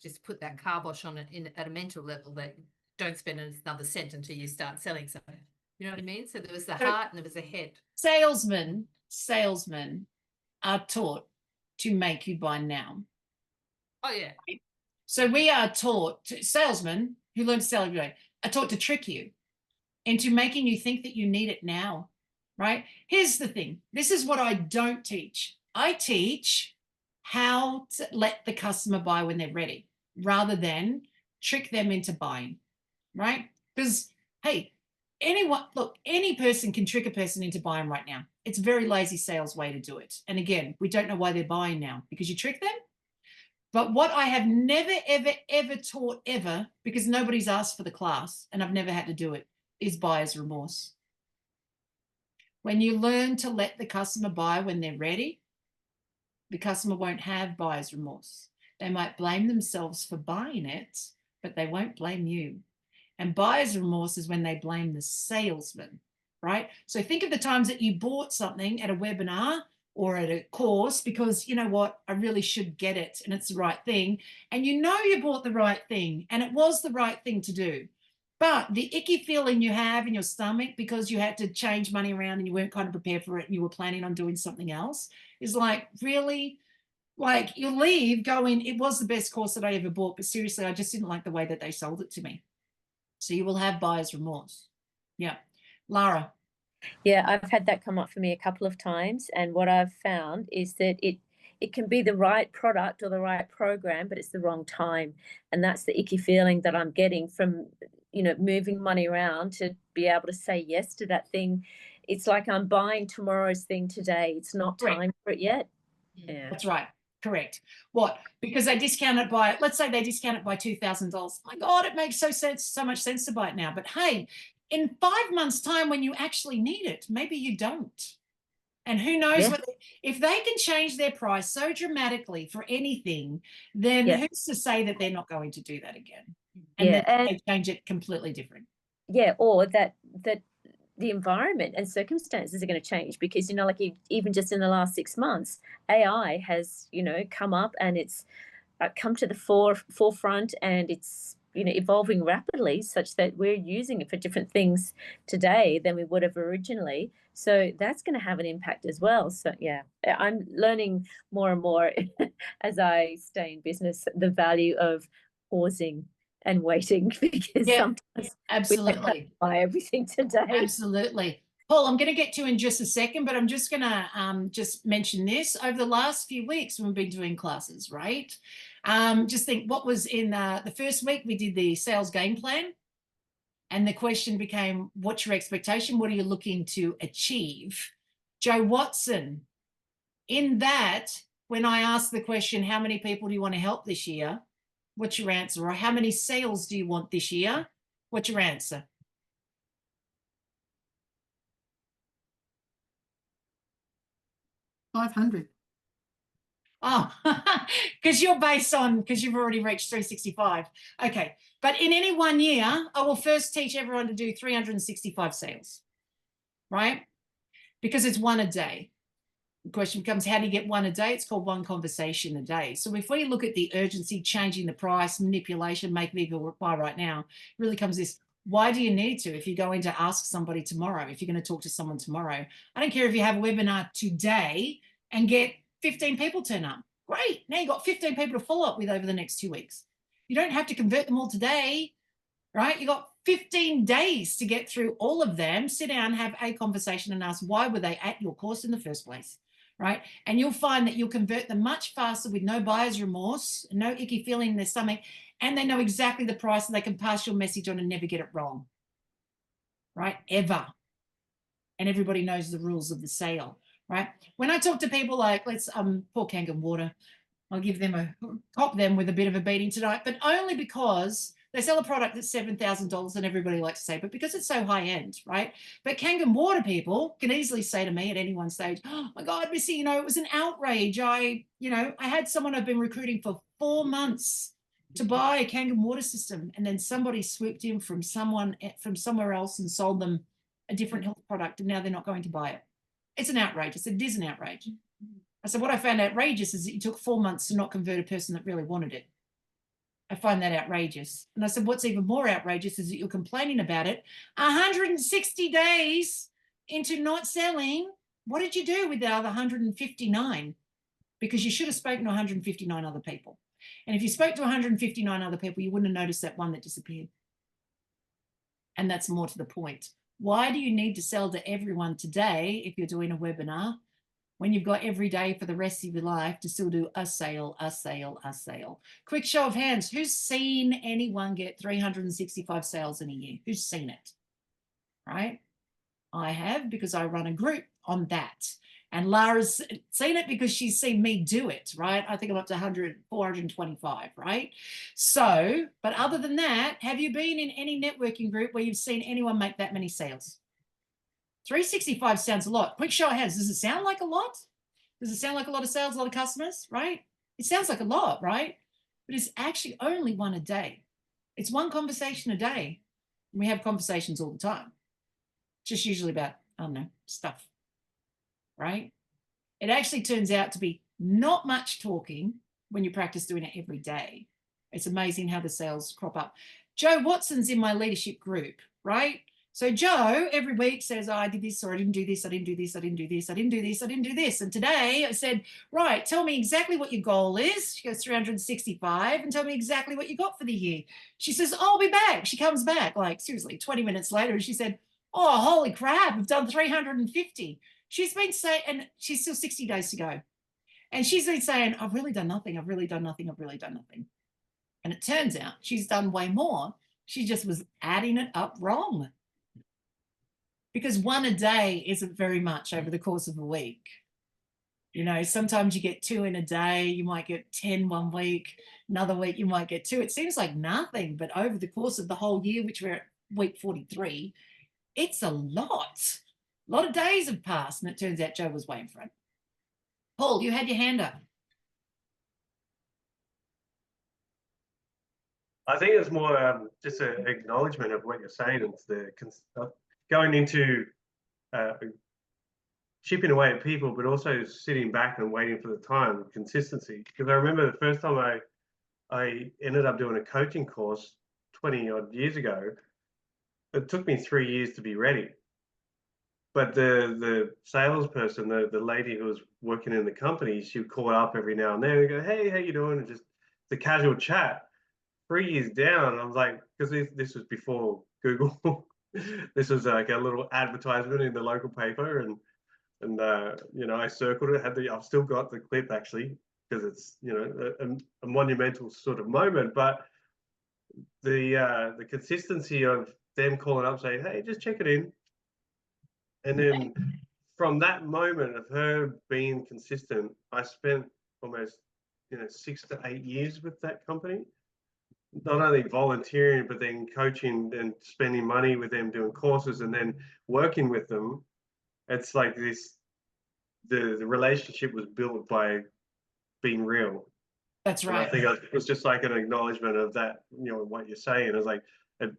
just put that kibosh on it at a mental level, that don't spend another cent until you start selling something. You know what I mean? So there was the heart and there was the head. Salesmen are taught to make you buy now. Oh, yeah. So we are taught, salesmen who learn to sell every day are taught to trick you into making you think that you need it now, right? Here's the thing. This is what I don't teach. I teach how to let the customer buy when they're ready rather than trick them into buying, right? Because, hey, any person can trick a person into buying right now. It's a very lazy sales way to do it. And again, we don't know why they're buying now because you trick them. But what I have never, ever, ever taught ever, because nobody's asked for the class and I've never had to do it, is buyer's remorse. When you learn to let the customer buy when they're ready, the customer won't have buyer's remorse. They might blame themselves for buying it, but they won't blame you. And buyer's remorse is when they blame the salesman, right? So think of the times that you bought something at a webinar or at a course because, you know what, I really should get it and it's the right thing. And you know you bought the right thing and it was the right thing to do. But the icky feeling you have in your stomach because you had to change money around and you weren't kind of prepared for it and you were planning on doing something else is like, really? Like you leave going, it was the best course that I ever bought, but seriously, I just didn't like the way that they sold it to me. So you will have buyer's remorse. Yeah. Lara. Yeah, I've had that come up for me a couple of times. And what I've found is that it can be the right product or the right program, but it's the wrong time. And that's the icky feeling that I'm getting from, moving money around to be able to say yes to that thing. It's like I'm buying tomorrow's thing today. It's not time for it yet. Yeah. That's right. Correct. What? Because they discount it by, let's say they discount it by $2,000. My God, it makes so much sense to buy it now. But hey, in 5 months' time when you actually need it, maybe you don't. And who knows if they can change their price so dramatically for anything, then who's to say that they're not going to do that again? And then they change it completely different. Yeah, or that the environment and circumstances are going to change because, like even just in the last 6 months, AI has, come up and it's come to the forefront and it's, evolving rapidly such that we're using it for different things today than we would have originally. So that's going to have an impact as well. So yeah, I'm learning more and more as I stay in business, the value of pausing and waiting because sometimes absolutely we don't buy everything today. Absolutely. Paul, I'm going to get to you in just a second, but I'm just going to just mention this. Over the last few weeks, we've been doing classes, right? Just think what was in the first week, we did the sales game plan. And the question became, what's your expectation? What are you looking to achieve? Joe Watson, in that, when I asked the question, how many people do you want to help this year? What's your answer? Or how many sales do you want this year? What's your answer? 500. Oh, because you've already reached 365. Okay. But in any 1 year, I will first teach everyone to do 365 sales, right? Because it's one a day. The question becomes, how do you get one a day? It's called one conversation a day. So if we look at the urgency, changing the price, manipulation, make people buy right now, it really comes this, why do you need to? If you're going to ask somebody tomorrow, if you're going to talk to someone tomorrow, I don't care if you have a webinar today and get 15 people turn up. Great. Now you've got 15 people to follow up with over the next 2 weeks. You don't have to convert them all today, right? You got 15 days to get through all of them, sit down, have a conversation and ask, why were they at your course in the first place, right? And you'll find that you'll convert them much faster with no buyer's remorse, no icky feeling in their stomach, and they know exactly the price and they can pass your message on and never get it wrong, right? Ever. And everybody knows the rules of the sale. Right. When I talk to people like, let's pour Kangen water. I'll give them cop them with a bit of a beating tonight, but only because they sell a product that's $7,000 and everybody likes to say, but because it's so high end, right? But Kangen water people can easily say to me at any one stage, oh my God, Missy, you know, it was an outrage. I had someone I've been recruiting for 4 months to buy a Kangen water system. And then somebody swooped in from somewhere else and sold them a different health product. And now they're not going to buy it. It's an outrage. I said, it is an outrage. I said, what I found outrageous is that you took 4 months to not convert a person that really wanted it. I find that outrageous. And I said, what's even more outrageous is that you're complaining about it 160 days into not selling. What did you do with the other 159? Because you should have spoken to 159 other people. And if you spoke to 159 other people, you wouldn't have noticed that one that disappeared. And that's more to the point. Why do you need to sell to everyone today if you're doing a webinar when you've got every day for the rest of your life to still do a sale, a sale, a sale? Quick show of hands. Who's seen anyone get 365 sales in a year? Who's seen it? Right? I have, because I run a group on that. And Lara's seen it because she's seen me do it, right? I think I'm up to 425, right? So, but other than that, have you been in any networking group where you've seen anyone make that many sales? 365 sounds a lot. Quick show of hands. Does it sound like a lot? Does it sound like a lot of sales, a lot of customers, right? It sounds like a lot, right? But it's actually only one a day. It's one conversation a day. And we have conversations all the time. Just usually about, I don't know, stuff, right? It actually turns out to be not much talking when you practice doing it every day. It's amazing how the sales crop up. Joe Watson's in my leadership group, right? So Joe every week says, oh, I did this, or I didn't do this, I didn't do this, I didn't do this, I didn't do this, I didn't do this. And today I said, right, tell me exactly what your goal is. She goes 365 and tell me exactly what you got for the year. She says, I'll be back. She comes back like seriously 20 minutes later and she said, oh, holy crap, I've done 350. She's been saying, and she's still 60 days to go. And she's been saying, I've really done nothing. I've really done nothing. I've really done nothing. And it turns out she's done way more. She just was adding it up wrong. Because one a day isn't very much over the course of a week. You know, sometimes you get 2 in a day, you might get 10 one week, another week you might get 2. It seems like nothing, but over the course of the whole year, which we're at week 43, it's a lot. A lot of days have passed, and it turns out Joe was way in front. Paul, you had your hand up. I think it's more just an acknowledgement of what you're saying. It's the going into chipping away at people, but also sitting back and waiting for the time, consistency. Because I remember the first time I ended up doing a coaching course 20 odd years ago, it took me 3 years to be ready. But the salesperson, the lady who was working in the company, she would call up every now and then and go, hey, how you doing? And just the casual chat. 3 years down, I was like, because this was before Google. This was like a little advertisement in the local paper, and you know, I circled it. I've still got the clip actually, because it's, you know, a monumental sort of moment. But the consistency of them calling up saying, hey, just check it in, and then from that moment of her being consistent, I spent almost, you know, 6 to 8 years with that company. Not only volunteering, but then coaching and spending money with them, doing courses, and then working with them. It's like this, the relationship was built by being real. That's right. And I think it was just like an acknowledgement of that, you know, what you're saying. It was like, it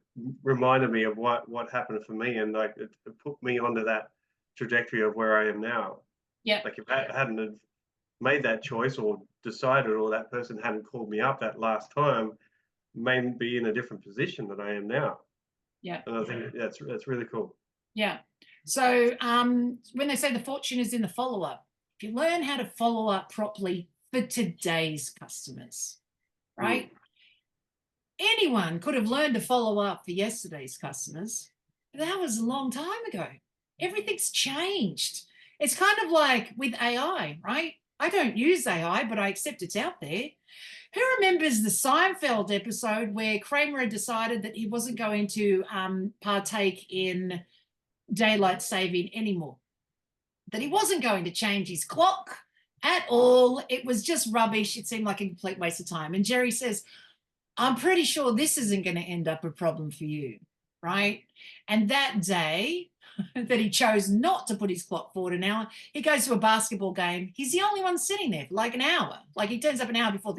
reminded me of what happened for me, and like it put me onto that trajectory of where I am now. Yeah. Like if I hadn't have made that choice or decided, or that person hadn't called me up that last time, may be in a different position than I am now. Yeah. And I think that's really cool. Yeah. So when they say the fortune is in the follow-up, if you learn how to follow up properly for today's customers, right? Anyone could have learned to follow up for yesterday's customers. But that was a long time ago. Everything's changed. It's kind of like with AI, right? I don't use AI, but I accept it's out there. Who remembers the Seinfeld episode where Kramer had decided that he wasn't going to partake in daylight saving anymore? That he wasn't going to change his clock at all. It was just rubbish. It seemed like a complete waste of time. And Jerry says, I'm pretty sure this isn't going to end up a problem for you, right? And that day that he chose not to put his clock forward an hour, he goes to a basketball game. He's the only one sitting there for like an hour. Like he turns up an hour before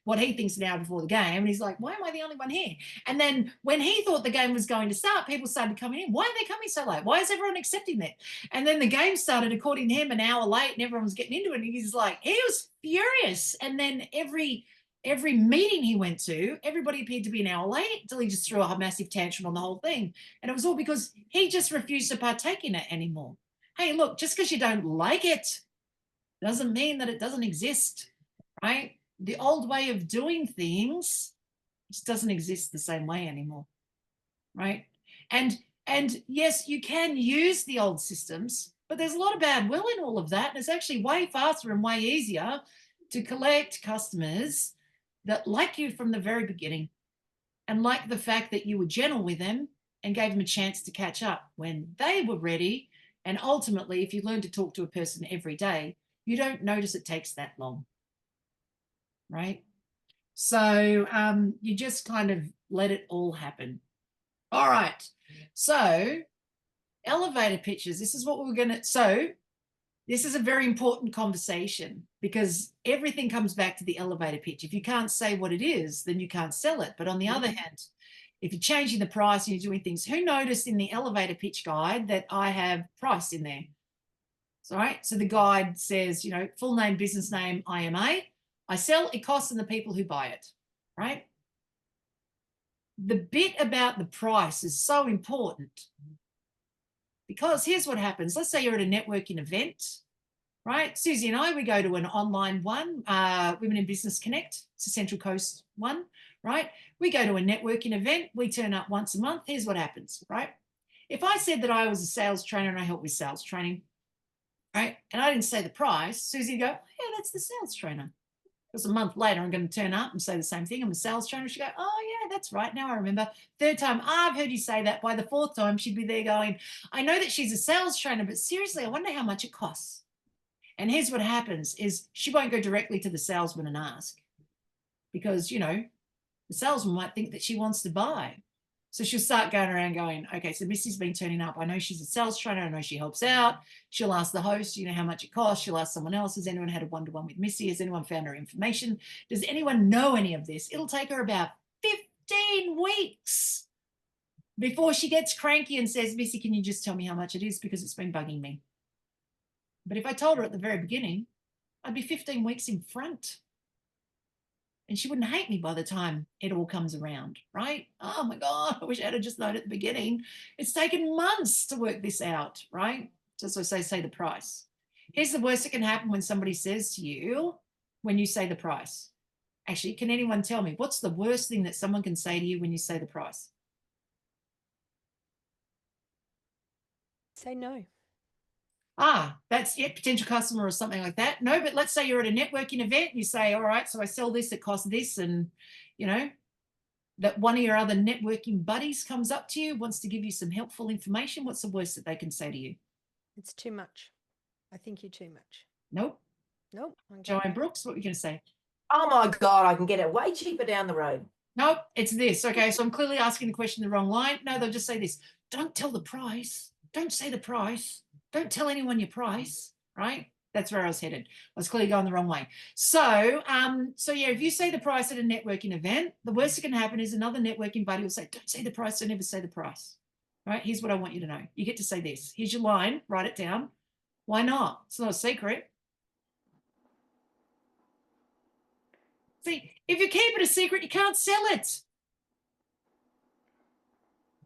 what he thinks an hour before the game. And he's like, why am I the only one here? And then when he thought the game was going to start, people started coming in. Why are they coming so late? Why is everyone accepting that? And then the game started, according to him, an hour late and everyone was getting into it. And he's like, he was furious. And then every meeting he went to, everybody appeared to be an hour late until he just threw a massive tantrum on the whole thing. And it was all because he just refused to partake in it anymore. Hey, look, just because you don't like it doesn't mean that it doesn't exist, right? The old way of doing things just doesn't exist the same way anymore, right? And yes, you can use the old systems, but there's a lot of bad will in all of that. And it's actually way faster and way easier to collect customers that like you from the very beginning and like the fact that you were gentle with them and gave them a chance to catch up when they were ready. And ultimately, if you learn to talk to a person every day, you don't notice it takes that long, right? So you just kind of let it all happen. All right. So elevator pitches, this is what we're going to, so this is a very important conversation because everything comes back to the elevator pitch. If you can't say what it is, then you can't sell it. But on the other hand, if you're changing the price and you're doing things, who noticed in the elevator pitch guide that I have price in there? So, right. So the guide says, you know, full name, business name, IMA. I sell, it costs, and the people who buy it, right? The bit about the price is so important. Because here's what happens. Let's say you're at a networking event, right? Susie and I, we go to an online one, Women in Business Connect. It's a Central Coast one, right? We go to a networking event. We turn up once a month. Here's what happens, right? If I said that I was a sales trainer and I help with sales training, right? And I didn't say the price, Susie would go, oh, yeah, that's the sales trainer. Because a month later, I'm going to turn up and say the same thing. I'm a sales trainer. She'd go, oh, yeah, that's right. Now I remember. Third time, I've heard you say that. By the fourth time, she'd be there going, I know that she's a sales trainer, but seriously, I wonder how much it costs. And here's what happens is she won't go directly to the salesman and ask because, you know, the salesman might think that she wants to buy. So she'll start going around going, okay, so Misty's been turning up. I know she's a sales trainer. I know she helps out. She'll ask the host, you know, how much it costs. She'll ask someone else, has anyone had a one-to-one with Misty? Has anyone found her information? Does anyone know any of this? It'll take her about 15 weeks before she gets cranky and says, Misty, can you just tell me how much it is? Because it's been bugging me. But if I told her at the very beginning, I'd be 15 weeks in front. And she wouldn't hate me by the time it all comes around, right? Oh my God, I wish I had just known at the beginning. It's taken months to work this out, right? Just so say the price. Here's the worst that can happen when somebody says to you, when you say the price. Actually, can anyone tell me what's the worst thing that someone can say to you when you say the price? Say no. That's it, potential customer or something like that. No, but let's say you're at a networking event and you say, all right, so I sell this, it costs this, and you know, that one of your other networking buddies comes up to you, wants to give you some helpful information. What's the worst that they can say to you? It's too much. I think you're too much. Nope. Nope. Okay. Joanne Brooks, what are you going to say? Oh my God, I can get it way cheaper down the road. Nope, it's this. Okay, so I'm clearly asking the question the wrong line. No, they'll just say this. Don't tell the price. Don't say the price. Don't tell anyone your price, right? That's where I was headed. I was clearly going the wrong way. So yeah, if you say the price at a networking event, the worst that can happen is another networking buddy will say, don't say the price, so never say the price, right? Here's what I want you to know. You get to say this. Here's your line, write it down. Why not? It's not a secret. See, if you keep it a secret, you can't sell it.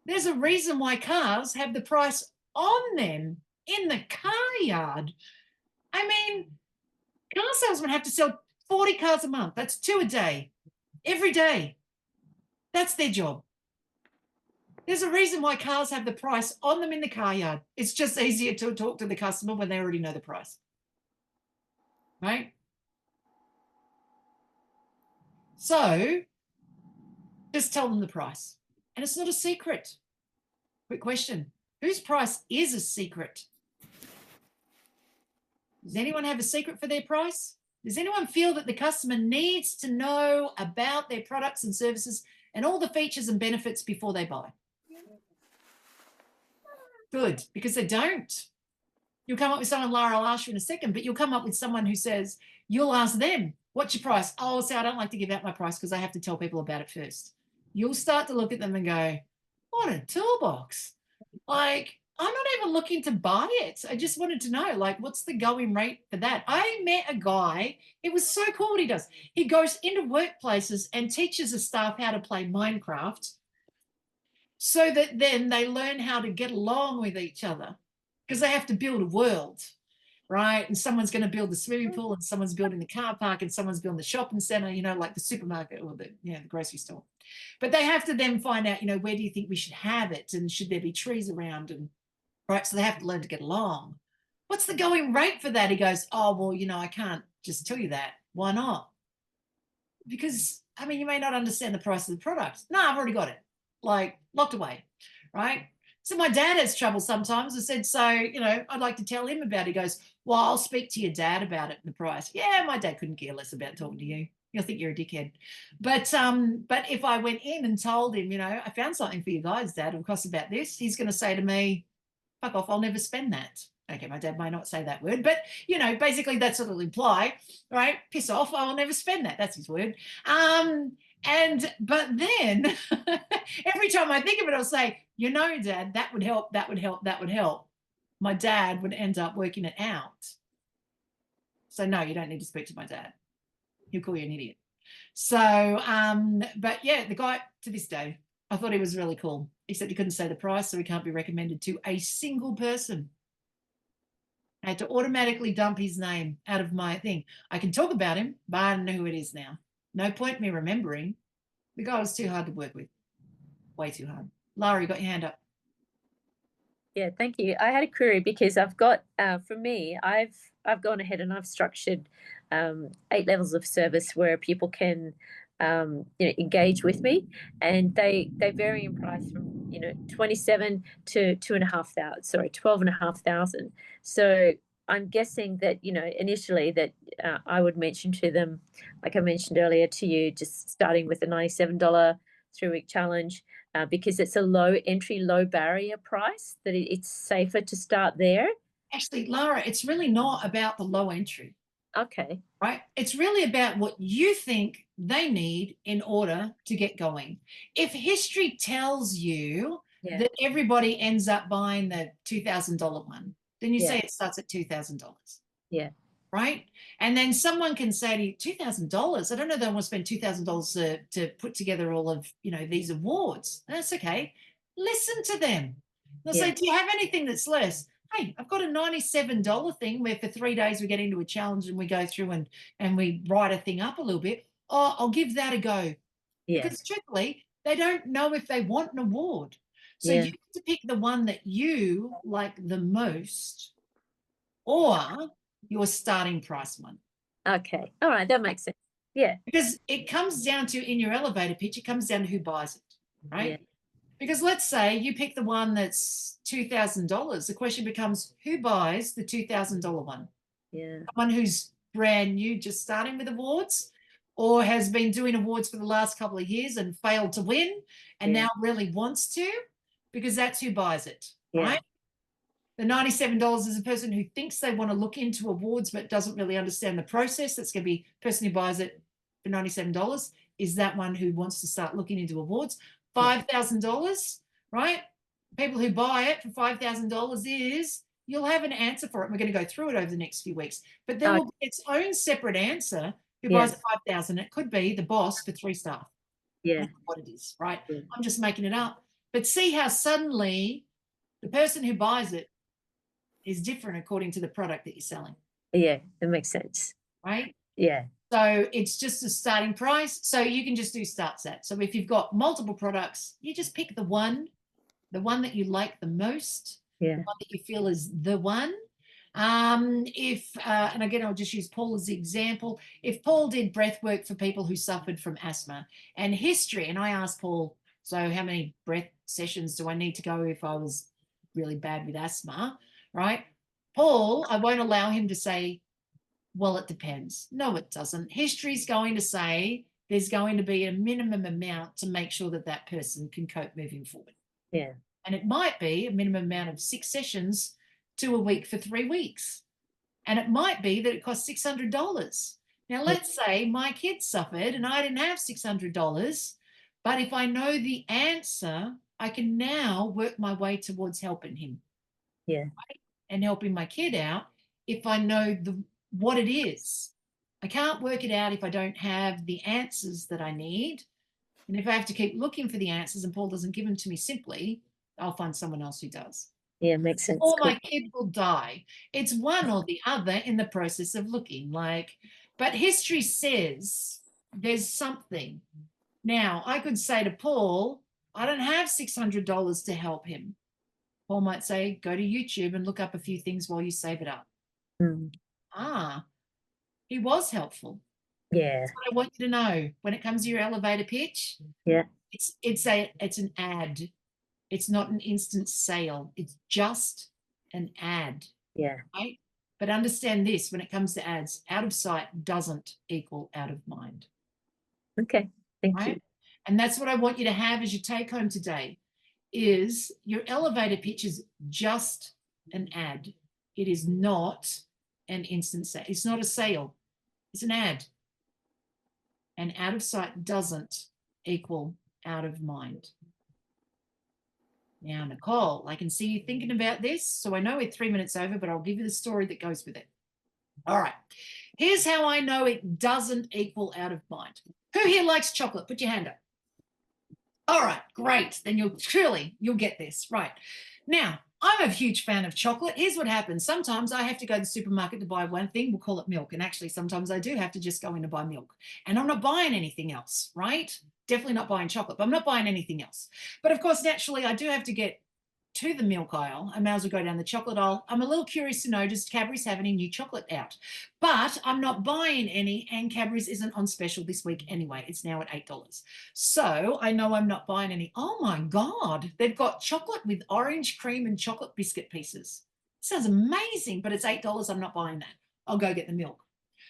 There's a reason why cars have the price on them in the car yard. I mean, car salesmen have to sell 40 cars a month. That's 2 a day, every day. That's their job. There's a reason why cars have the price on them in the car yard. It's just easier to talk to the customer when they already know the price, right? So just tell them the price. And it's not a secret. Quick question. Whose price is a secret? Does anyone have a secret for their price? Does anyone feel that the customer needs to know about their products and services and all the features and benefits before they buy? Good, because they don't. You'll come up with someone, Lara, I'll ask you in a second, but you'll come up with someone who says, you'll ask them, what's your price? Oh, so I don't like to give out my price because I have to tell people about it first. You'll start to look at them and go, what a toolbox. Like, I'm not even looking to buy it. I just wanted to know, like, what's the going rate for that? I met a guy, it was so cool what he does. He goes into workplaces and teaches the staff how to play Minecraft so that then they learn how to get along with each other because they have to build a world, right? And someone's going to build the swimming pool and someone's building the car park and someone's building the shopping center, you know, like the supermarket or the grocery store. But they have to then find out, you know, where do you think we should have it? And should there be trees around? And right, so they have to learn to get along. What's the going rate for that? He goes, oh, well, you know, I can't just tell you that. Why not? Because, I mean, you may not understand the price of the product. No, I've already got it, like locked away, right? So my dad has trouble sometimes. I said, so, you know, I'd like to tell him about it. He goes, well, I'll speak to your dad about it and the price. Yeah, my dad couldn't care less about talking to you. You'll think you're a dickhead. But if I went in and told him, you know, I found something for you guys, Dad, it'll cost about this, he's going to say to me, fuck off, I'll never spend that. Okay, my dad may not say that word, but, you know, basically that's what it'll imply, right? Piss off, I'll never spend that. That's his word. But then every time I think of it, I'll say, you know, Dad, that would help, that would help, that would help. My dad would end up working it out. So no, you don't need to speak to my dad. He'll call you an idiot. So, but yeah, the guy to this day, I thought he was really cool, except he couldn't say the price, so he can't be recommended to a single person. I had to automatically dump his name out of my thing. I can talk about him, but I don't know who it is now. No point me remembering. The guy was too hard to work with. Way too hard. Lara, you got your hand up. Yeah, thank you. I had a query because I've got, for me, I've gone ahead and I've structured 8 levels of service where people can engage with me, and they vary in price from 27 to 12,500. So I'm guessing that initially that I would mention to them, like I mentioned earlier to you, just starting with a $97 3-week challenge, because it's a low entry, low barrier price, that it's safer to start there. Actually, Lara, it's really not about the low entry. Okay. Right? It's really about what you think they need in order to get going. If history tells you that everybody ends up buying the $2,000 one, then you say it starts at $2,000. Yeah. Right? And then someone can say to you, $2,000? I don't know that I want to spend $2,000 to put together all of, these awards. That's okay. Listen to them. They'll say, do you have anything that's less? Hey, I've got a $97 thing where for 3 days we get into a challenge and we go through and we write a thing up a little bit. Oh, I'll give that a go. Yeah. Because truthfully, they don't know if they want an award. So you have to pick the one that you like the most, or your starting price one. Okay. All right. That makes sense. Yeah. Because it comes down to, in your elevator pitch, it comes down to who buys it, right? Yeah. Because let's say you pick the one that's $2,000. The question becomes, who buys the $2,000 one? Yeah. Someone who's brand new, just starting with awards, or has been doing awards for the last couple of years and failed to win and now really wants to, because that's who buys it, right? The $97 is a person who thinks they want to look into awards but doesn't really understand the process. That's going to be the person who buys it for $97 is that one who wants to start looking into awards. $5,000, right? People who buy it for $5,000 is, you'll have an answer for it. We're going to go through it over the next few weeks. But there will be its own separate answer who buys at $5,000. It could be the boss for 3 staff. Yeah. What it is, right? I'm just making it up. But see how suddenly the person who buys it is different according to the product that you're selling. Yeah, that makes sense. Right? Yeah. So it's just a starting price. So you can just do start at. So if you've got multiple products, you just pick the one that you like the most, the one that you feel is the one. And again, I'll just use Paul as the example. If Paul did breath work for people who suffered from asthma and history, and I asked Paul, so how many breath sessions do I need to go if I was really bad with asthma, right? Paul, I won't allow him to say, well, it depends. No, it doesn't. History's going to say there's going to be a minimum amount to make sure that that person can cope moving forward. Yeah. And it might be a minimum amount of 6 sessions to a week for 3 weeks. And it might be that it costs $600. Now, let's say my kid suffered and I didn't have $600, but if I know the answer, I can now work my way towards helping him. Yeah. Right? And helping my kid out if I know what it is. I can't work it out if I don't have the answers that I need. And if I have to keep looking for the answers and Paul doesn't give them to me simply, I'll find someone else who does. Yeah, makes sense. Or Cool. my kid will die. It's one or the other in the process of looking. But history says there's something. Now, I could say to Paul, I don't have $600 to help him. Paul might say, go to YouTube and look up a few things while you save it up. Mm. He was helpful. Yeah. That's what I want you to know. When it comes to your elevator pitch, Yeah. it's an ad. It's not an instant sale. It's just an ad. Yeah. Right? But understand this, when it comes to ads, out of sight doesn't equal out of mind. Okay. Thank Right? you. And that's what I want you to have as your take home today, is your elevator pitch is just an ad. It is not an instant sale. It's not a sale. It's an ad. And out of sight doesn't equal out of mind. Now, Nicole, I can see you thinking about this. So I know we're 3 minutes over, but I'll give you the story that goes with it. All right. Here's how I know it doesn't equal out of mind. Who here likes chocolate? Put your hand up. All right, great. Then you'll get this. Right. Now, I'm a huge fan of chocolate. Here's what happens. Sometimes I have to go to the supermarket to buy one thing. We'll call it milk. And actually, sometimes I do have to just go in to buy milk. And I'm not buying anything else, right? Definitely not buying chocolate, but I'm not buying anything else. But of course, naturally, I do have to get to the milk aisle. I may as well go down the chocolate aisle. I'm a little curious to know, does Cadbury's have any new chocolate out? But I'm not buying any, and Cadbury's isn't on special this week anyway. It's now at $8. So I know I'm not buying any. Oh my God, they've got chocolate with orange cream and chocolate biscuit pieces. Sounds amazing, but it's $8. I'm not buying that. I'll go get the milk.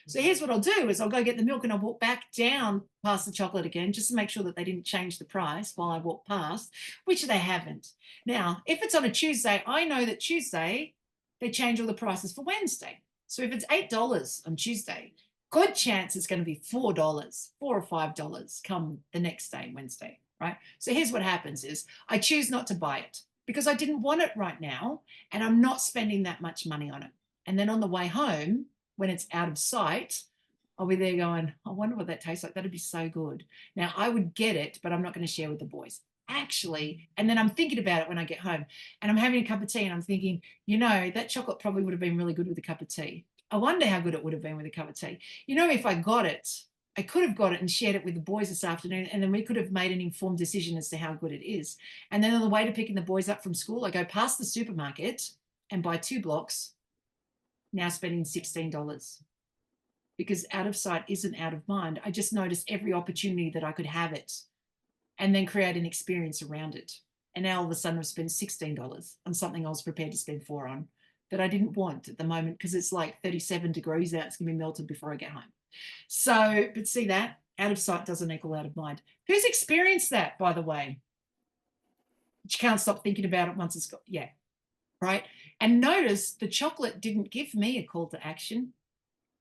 So here's what I'll do is I'll go get the milk and I'll walk back down past the chocolate again, just to make sure that they didn't change the price while I walk past, which they haven't. Now, if it's on a Tuesday, I know that Tuesday, they change all the prices for Wednesday. So if it's $8 on Tuesday, good chance it's going to be $4, $4 or $5 come the next day, Wednesday, right? So here's what happens is I choose not to buy it because I didn't want it right now, and I'm not spending that much money on it. And then on the way home, when it's out of sight, I'll be there going, I wonder what that tastes like. That'd be so good. Now, I would get it, but I'm not going to share with the boys. Actually, and then I'm thinking about it when I get home and I'm having a cup of tea and I'm thinking, that chocolate probably would have been really good with a cup of tea. I wonder how good it would have been with a cup of tea. If I got it, I could have got it and shared it with the boys this afternoon, and then we could have made an informed decision as to how good it is. And then on the way to picking the boys up from school, I go past the supermarket and buy 2 blocks, now spending $16. Because out of sight isn't out of mind. I just noticed every opportunity that I could have it and then create an experience around it. And now all of a sudden I've spent $16 on something I was prepared to spend $4 on that I didn't want at the moment because it's like 37 degrees out. It's going to be melted before I get home. So, but see that? Out of sight doesn't equal out of mind. Who's experienced that, by the way? But you can't stop thinking about it once it's got, yeah, right? And notice the chocolate didn't give me a call to action.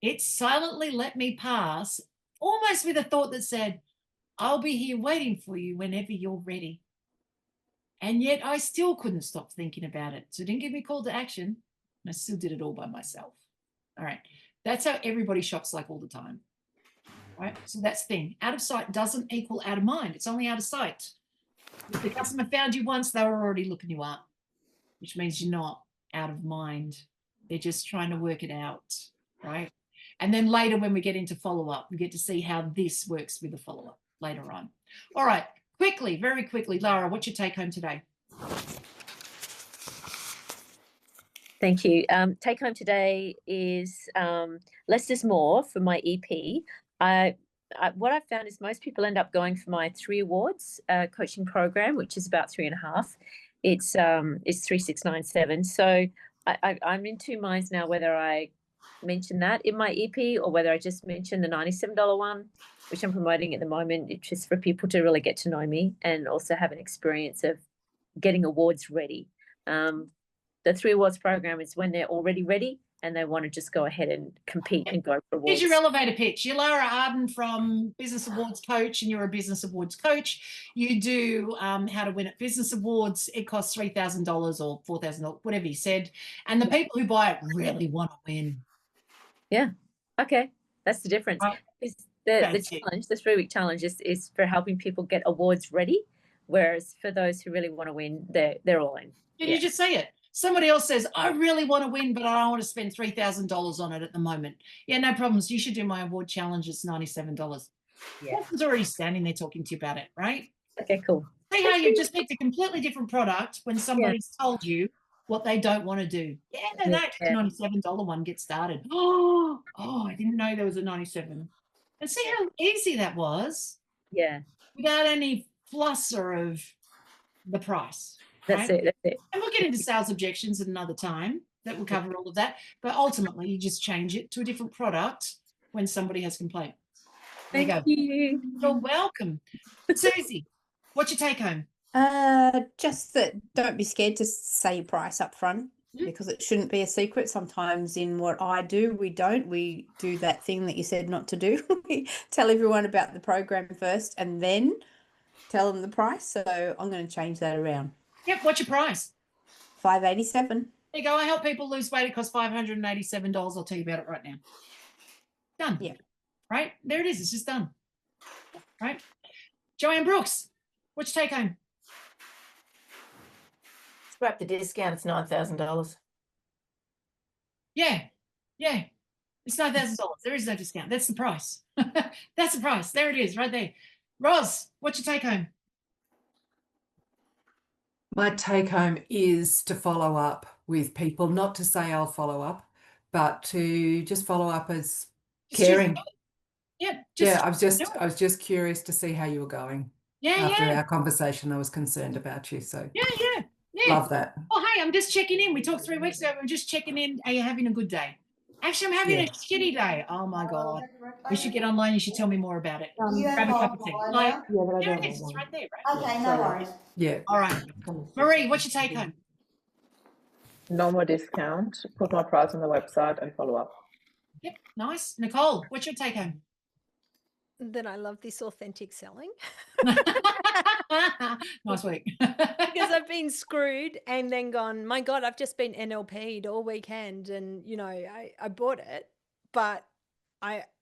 It silently let me pass, almost with a thought that said, I'll be here waiting for you whenever you're ready. And yet I still couldn't stop thinking about it. So it didn't give me a call to action. And I still did it all by myself. All right. That's how everybody shops like all the time. Right? So that's the thing. Out of sight doesn't equal out of mind. It's only out of sight. If the customer found you once, they were already looking you up, which means you're not out of mind. They're just trying to work it out. Right? And then later when we get into follow-up, we get to see how this works with the follow-up later on. All right, quickly, very quickly, Lara, what's your take home today? Thank you. Take home today is less is more for my EP. What I've found is most people end up going for my 3 awards coaching program, which is about 3.5. It's 3697. So I'm in two minds now whether I mention that in my EP or whether I just mention the $97 one, which I'm promoting at the moment. It's just for people to really get to know me and also have an experience of getting awards ready. The 3 awards program is when they're already ready and they want to just go ahead and compete and go for awards. Here's your elevator pitch. You're Lara Arden from Business Awards Coach, and you're a Business Awards Coach. You do How to Win at Business Awards. It costs $3,000 or $4,000, whatever you said. And the people who buy it really want to win. Yeah. Okay. That's the difference. Right. The That's it. challenge, the 3-week challenge is for helping people get awards ready. Whereas for those who really want to win, they're all in. Can you just say it? Somebody else says, I really want to win, but I don't want to spend $3,000 on it at the moment. Yeah, no problems. You should do my award challenge. It's $97. Yeah. Person's already standing there talking to you about it, right? Okay, cool. See how you just picked a completely different product when somebody's told you what they don't want to do. Yeah, no, that $97 one gets started. Oh, I didn't know there was a 97. And see how easy that was. Yeah. Without any fluster of the price. That's right? it. And we'll get into sales objections at another time. That will cover all of that. But ultimately, you just change it to a different product when somebody has complaint. There you go. You. You're welcome. Susie, what's your take home? Just that don't be scared to say your price up front because it shouldn't be a secret. Sometimes in what I do, we do that thing that you said not to do. We tell everyone about the program first and then tell them the price. So I'm going to change that around. Yep. What's your price? $587. There you go. I help people lose weight. It costs $587. I'll tell you about it right now. Done. Yeah. Right? There it is. It's just done. Right? Joanne Brooks, what's your take home? Scrap the discount, it's $9,000. Yeah. It's $9,000. There is no discount. That's the price. That's the price. There it is, right there. Roz, what's your take home? My take home is to follow up with people, not to say I'll follow up, but to just follow up as caring. Yeah. I was just curious to see how you were going. After our conversation, I was concerned about you. So yeah. Love that. Oh, hey, I'm just checking in. We talked 3 weeks ago. I'm just checking in. Are you having a good day? Actually, I'm having a shitty day. Oh my God. We should get online. You should tell me more about it. Grab a cup of tea. Like, there it is. It's right there, right? Okay, no worries. Yeah. All right. Marie, what's your take home? No more discount. Put my price on the website and follow up. Yep. Nice. Nicole, what's your take home? That I love this authentic selling. Nice week. Because I've been screwed and then gone, my God, I've just been NLP'd all weekend and, you know, I bought it, but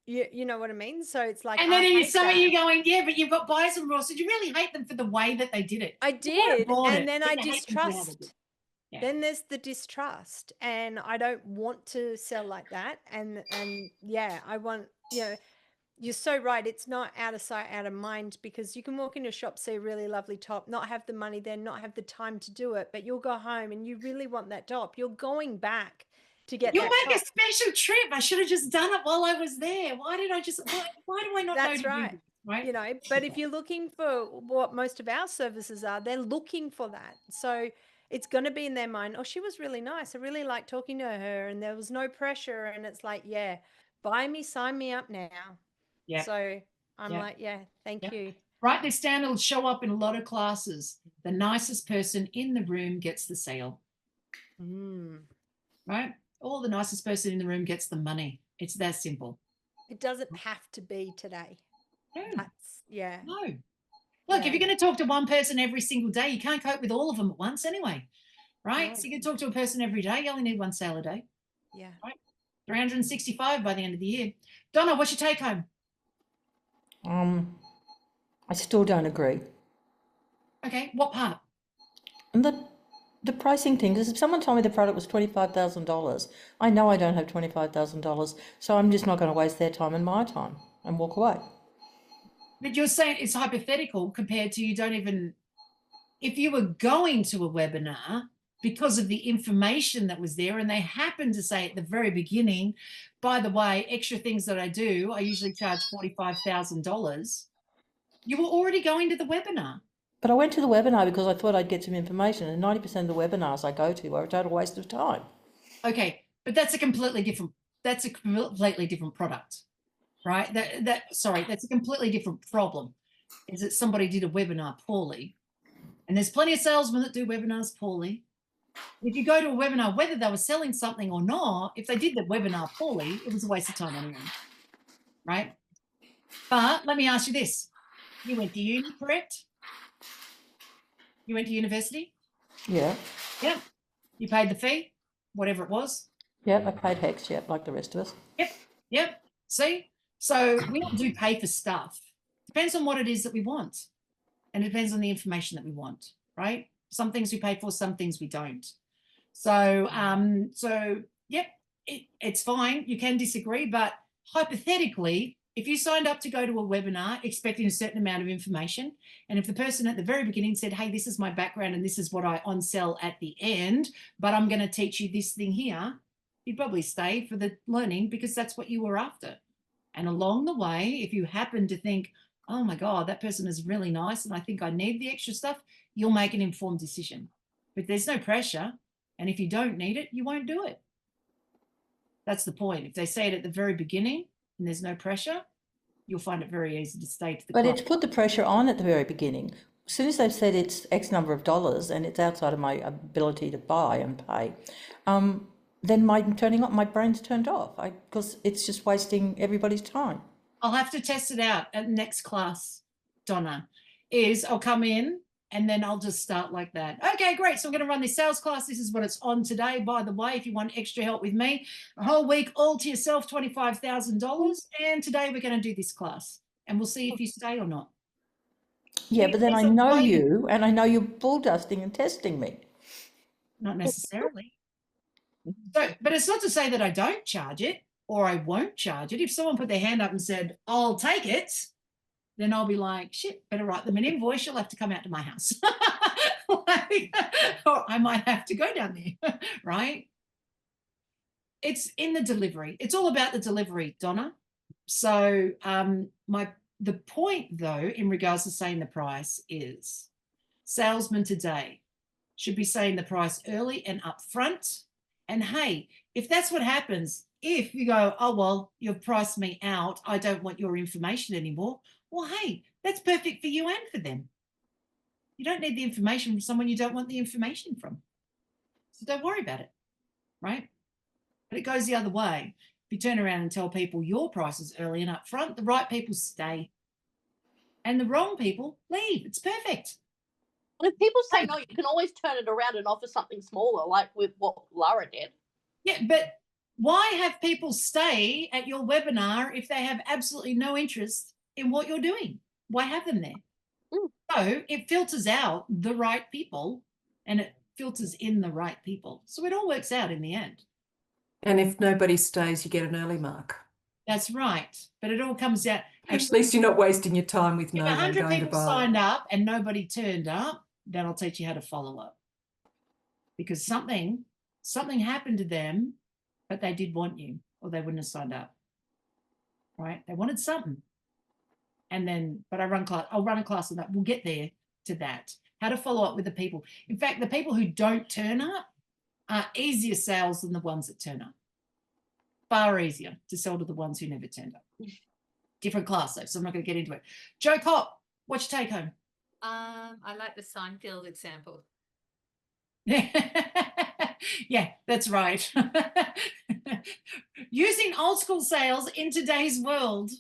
you know what I mean? So it's like, and then you're going, yeah, but you've got buyer's remorse. Did you really hate them for the way that they did it? I did. And then I Didn't hate them for how they did distrust. it. Yeah. Then there's the distrust and I don't want to sell like that. And yeah, I want, you know, you're so right. It's not out of sight, out of mind, because you can walk into a shop, see a really lovely top, not have the money there, not have the time to do it, but you'll go home and you really want that top. You're going back to get You'll that make top. a special trip. I should have just done it while I was there. Why do I not know That's to do right. this, right? You know, but if you're looking for what most of our services are, they're looking for that. So it's going to be in their mind, oh, she was really nice. I really liked talking to her and there was no pressure. And it's like, yeah, buy me, sign me up now. Yeah. So I'm like, yeah, thank you. Write this down. It'll show up in a lot of classes. The nicest person in the room gets the sale. Right? Or the nicest person in the room gets the money. It's that simple. It doesn't have to be today. No. No. Look, if you're going to talk to one person every single day, you can't cope with all of them at once anyway. Right? No. So you can talk to a person every day. You only need one sale a day. Yeah. Right? 365 by the end of the year. Donna, what's your take home? I still don't agree. Okay, what part? And the pricing thing, because if someone told me the product was $25,000, I know I don't have $25,000, so I'm just not going to waste their time and my time and walk away. But you're saying it's hypothetical compared to you don't even, if you were going to a webinar because of the information that was there and they happened to say at the very beginning, by the way, extra things that I do, I usually charge $45,000. You were already going to the webinar. But I went to the webinar because I thought I'd get some information, and 90% of the webinars I go to are a total waste of time. Okay, but that's a completely different product, right? That's a completely different problem. Is that somebody did a webinar poorly, and there's plenty of salesmen that do webinars poorly. If you go to a webinar, whether they were selling something or not, if they did the webinar poorly, it was a waste of time anyway, right? But let me ask you this. You went to uni, correct? You went to university? Yeah. Yep. You paid the fee, whatever it was? Yeah, I paid HEX, yeah, like the rest of us. Yep. See? So we all do pay for stuff. Depends on what it is that we want. And it depends on the information that we want, right? Some things we pay for, some things we don't. So, yep, it's fine. You can disagree, but hypothetically, if you signed up to go to a webinar expecting a certain amount of information, and if the person at the very beginning said, hey, this is my background and this is what I on-sell at the end, but I'm going to teach you this thing here, you'd probably stay for the learning because that's what you were after. And along the way, if you happen to think, oh my God, that person is really nice and I think I need the extra stuff, you'll make an informed decision. But there's no pressure. And if you don't need it, you won't do it. That's the point. If they say it at the very beginning and there's no pressure, you'll find it very easy to stay to the But client. it's put the pressure on at the very beginning. As soon as they've said it's X number of dollars and it's outside of my ability to buy and pay, then my brain's turned off because it's just wasting everybody's time. I'll have to test it out at the next class, Donna, I'll come in and then I'll just start like that. Okay, great. So I'm going to run this sales class. This is what it's on today. By the way, if you want extra help with me, a whole week, all to yourself, $25,000. And today we're going to do this class and we'll see if you stay or not. Yeah, but then I know you and I know you're bull dusting and testing me. Not necessarily. So, but it's not to say that I don't charge it or I won't charge it. If someone put their hand up and said, I'll take it, then I'll be like, shit, better write them an invoice. You'll have to come out to my house. Or I might have to go down there, right? It's in the delivery. It's all about the delivery, Donna. So the point, though, in regards to saying the price is salesmen today should be saying the price early and upfront. And hey, if that's what happens, if you go, oh, well, you've priced me out, I don't want your information anymore. Well, hey, that's perfect for you and for them. You don't need the information from someone you don't want the information from. So don't worry about it, right? But it goes the other way. If you turn around and tell people your price is early and upfront, the right people stay. And the wrong people leave. It's perfect. And if people say no, you can always turn it around and offer something smaller, like with what Lara did. Yeah, but why have people stay at your webinar if they have absolutely no interest in what you're doing? Why have them there? So it filters out the right people and it filters in the right people. So it all works out in the end. And if nobody stays, you get an early mark. That's right. But it all comes out. At least you're not wasting your time with no one one going to people buy. signed up and nobody turned up, then I'll teach you how to follow up. Because something happened to them, but they did want you or they wouldn't have signed up. Right? They wanted something. And then, but I'll run a class on that. We'll get there to that. How to follow up with the people. In fact, the people who don't turn up are easier sales than the ones that turn up. Far easier to sell to the ones who never turned up. Different class though, so I'm not going to get into it. Joe Kopp, what's your take home? I like the Seinfeld example. Yeah, that's right. Using old school sales in today's world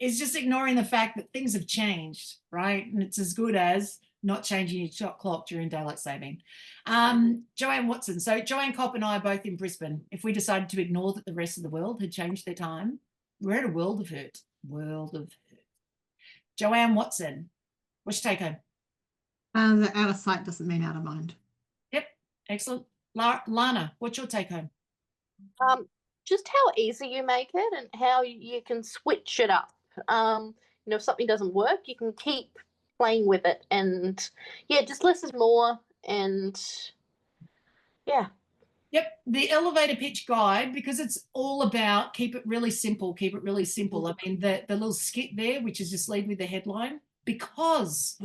is just ignoring the fact that things have changed, right? And it's as good as not changing your shot clock during daylight saving. Joanne Watson. So Joanne Kopp and I are both in Brisbane. If we decided to ignore that the rest of the world had changed their time, we're at a world of hurt. World of hurt. Joanne Watson, what's your take home? That out of sight doesn't mean out of mind. Yep, excellent. Lana, what's your take home? Just how easy you make it and how you can switch it up. If something doesn't work, you can keep playing with it, and just less is more. And Yep, the elevator pitch guide, because it's all about keep it really simple. I mean, the little skit there, which is just lead with the headline, because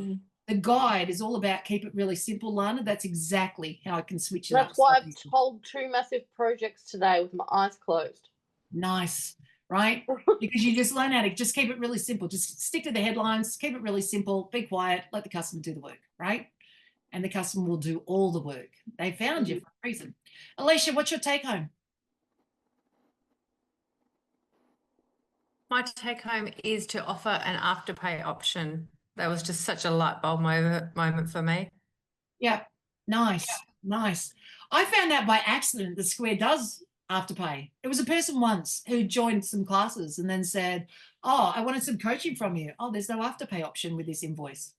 The guide is all about keep it really simple, Lana. That's exactly how I can switch it up. That's why so I've easily. told 2 massive projects today with my eyes closed. Nice, right? Because you just learn how to just keep it really simple. Just stick to the headlines, keep it really simple, be quiet, let the customer do the work, right? And the customer will do all the work. They found you for a reason. Alicia, what's your take home? My take home is to offer an afterpay option. That was just such a light bulb moment for me. Yeah, nice, nice. I found out by accident that Square does afterpay. It was a person once who joined some classes and then said, oh, I wanted some coaching from you. Oh, there's no afterpay option with this invoice.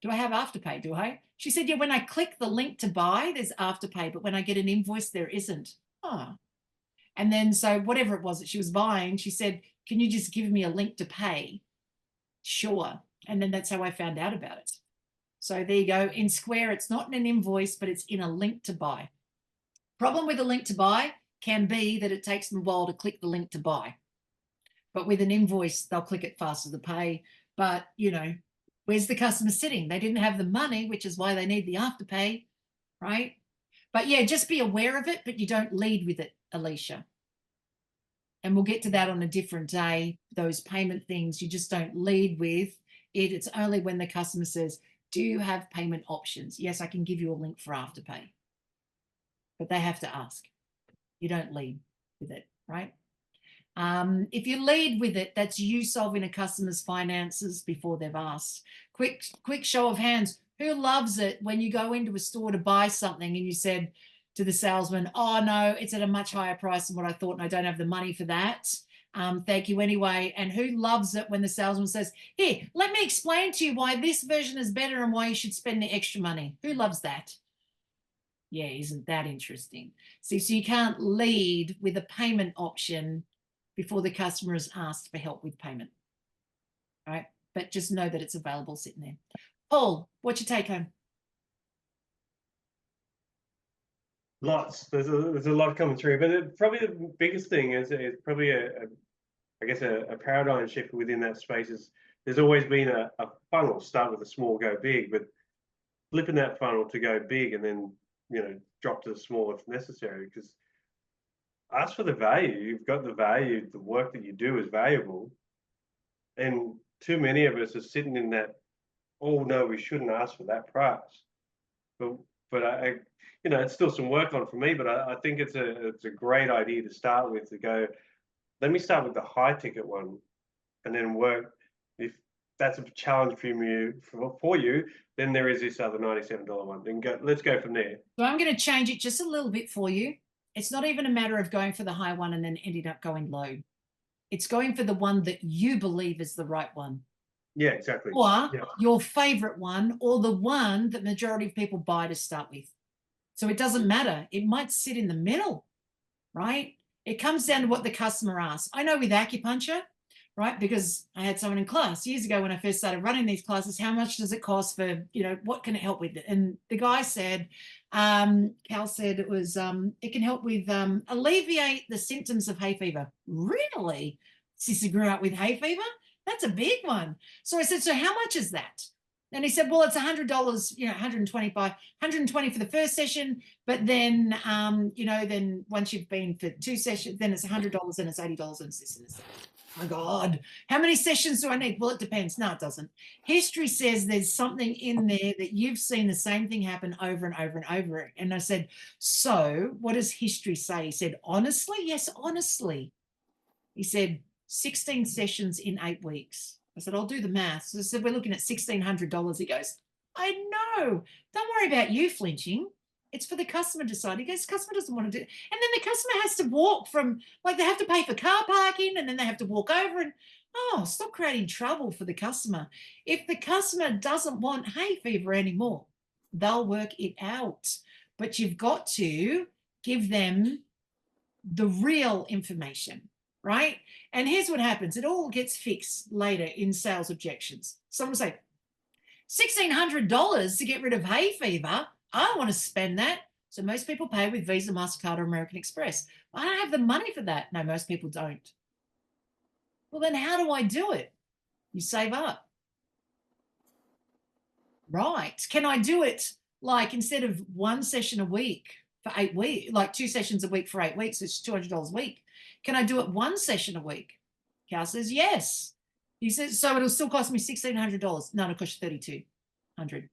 Do I have afterpay? Do I? She said, yeah, when I click the link to buy, there's afterpay, but when I get an invoice, there isn't. Oh. And then so whatever it was that she was buying, she said, can you just give me a link to pay? Sure. And then that's how I found out about it. So there you go. In Square, it's not in an invoice, but it's in a link to buy. Problem with a link to buy can be that it takes them a while to click the link to buy. But with an invoice, they'll click it faster to pay. But, you know, where's the customer sitting? They didn't have the money, which is why they need the afterpay, right? But yeah, just be aware of it, but you don't lead with it, Alicia. And we'll get to that on a different day, those payment things. You just don't lead with it. It's only when the customer says, do you have payment options? Yes, I can give you a link for afterpay. But they have to ask. You don't lead with it, right? If you lead with it, that's you solving a customer's finances before they've asked. Quick show of hands. Who loves it when you go into a store to buy something and you said to the salesman, oh, no, it's at a much higher price than what I thought and I don't have the money for that. Thank you anyway. And who loves it when the salesman says, here, let me explain to you why this version is better and why you should spend the extra money. Who loves that? Yeah, isn't that interesting? See, so you can't lead with a payment option before the customer has asked for help with payment, right? But just know that it's available sitting there. Paul, what's your take home? Lots. There's a lot coming through, but probably the biggest thing is probably I guess a paradigm shift within that space is there's always been a funnel, start with a small, go big, but flipping that funnel to go big and then, you know, drop to the small if necessary, because ask for the value. You've got the value. The work that you do is valuable. And too many of us are sitting in that, oh, no, we shouldn't ask for that price. But I you know, it's still some work on for me, but I think it's a great idea to start with, to go, let me start with the high ticket one and then work. If that's a challenge for you, then there is this other $97 one. Then let's go from there. So I'm going to change it just a little bit for you. It's not even a matter of going for the high one and then ending up going low. It's going for the one that you believe is the right one. Yeah, exactly. Or your favorite one, or the one that majority of people buy to start with. So it doesn't matter. It might sit in the middle, right? It comes down to what the customer asks. I know with acupuncture, right? Because I had someone in class years ago when I first started running these classes, how much does it cost for, you know, what can it help with? And the guy said, Cal said it was, it can help with alleviate the symptoms of hay fever. Really? Sissy grew up with hay fever? That's a big one. So I said, so how much is that? And he said, well, it's $100, you know, $120 for the first session. But then, you know, then once you've been for 2 sessions, then it's $100 and it's $80 and it's this and this. Oh my God, how many sessions do I need? Well, it depends. No, it doesn't. History says there's something in there that you've seen the same thing happen over and over and over. And I said, so what does history say? He said, honestly? Yes, honestly. He said, 16 sessions in 8 weeks. I said, I'll do the maths. So I said, we're looking at $1,600. He goes, I know. Don't worry about you flinching. It's for the customer to decide. He goes, customer doesn't want to do it. And then the customer has to walk from, like, they have to pay for car parking and then they have to walk over and, oh, stop creating trouble for the customer. If the customer doesn't want hay fever anymore, they'll work it out. But you've got to give them the real information, right? And here's what happens. It all gets fixed later in sales objections. Someone will say, $1,600 to get rid of hay fever. I don't want to spend that. So most people pay with Visa, MasterCard, or American Express. I don't have the money for that. No, most people don't. Well, then how do I do it? You save up. Right. Can I do it like instead of one session a week for 8 weeks, like 2 sessions a week for 8 weeks, it's $200 a week. Can I do it one session a week? Cal says, yes. He says, so it'll still cost me $1,600. No, it'll cost you $3,200.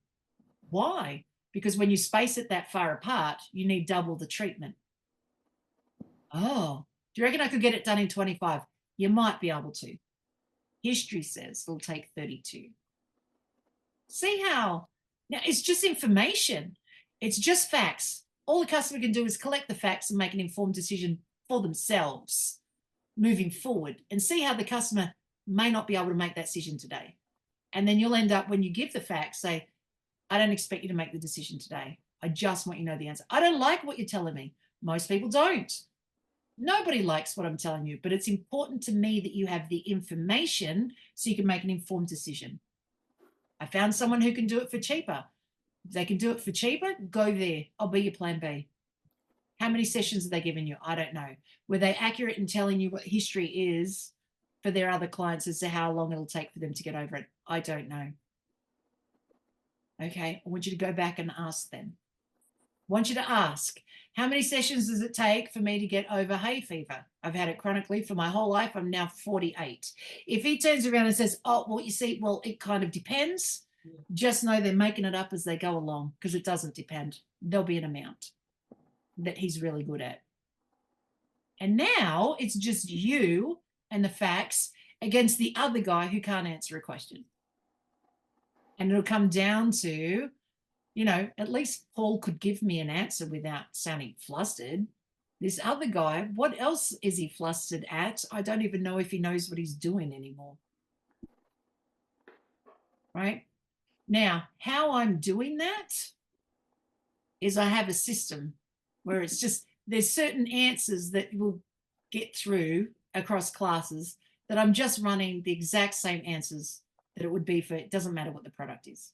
Why? Because when you space it that far apart, you need double the treatment. Oh, do you reckon I could get it done in 25? You might be able to. History says it'll take 32. See how? Now, it's just information. It's just facts. All the customer can do is collect the facts and make an informed decision for themselves moving forward, and see how the customer may not be able to make that decision today. And then you'll end up, when you give the facts, say, I don't expect you to make the decision today. I just want you to know the answer. I don't like what you're telling me. Most people don't. Nobody likes what I'm telling you, but it's important to me that you have the information so you can make an informed decision. I found someone who can do it for cheaper. If they can do it for cheaper, go there. I'll be your plan B. How many sessions are they giving you? I don't know. Were they accurate in telling you what history is for their other clients as to how long it'll take for them to get over it? I don't know. Okay, I want you to go back and ask them. I want you to ask, how many sessions does it take for me to get over hay fever? I've had it chronically for my whole life. I'm now 48. If he turns around and says, oh, well, you see, well, it kind of depends. Just know they're making it up as they go along, because it doesn't depend. There'll be an amount that he's really good at. And now it's just you and the facts against the other guy who can't answer a question. And it'll come down to, you know, at least Paul could give me an answer without sounding flustered. This other guy, what else is he flustered at? I don't even know if he knows what he's doing anymore. Right? Now, how I'm doing that is I have a system where it's just, there's certain answers that will get through across classes that I'm just running the exact same answers that it would be for, it doesn't matter what the product is.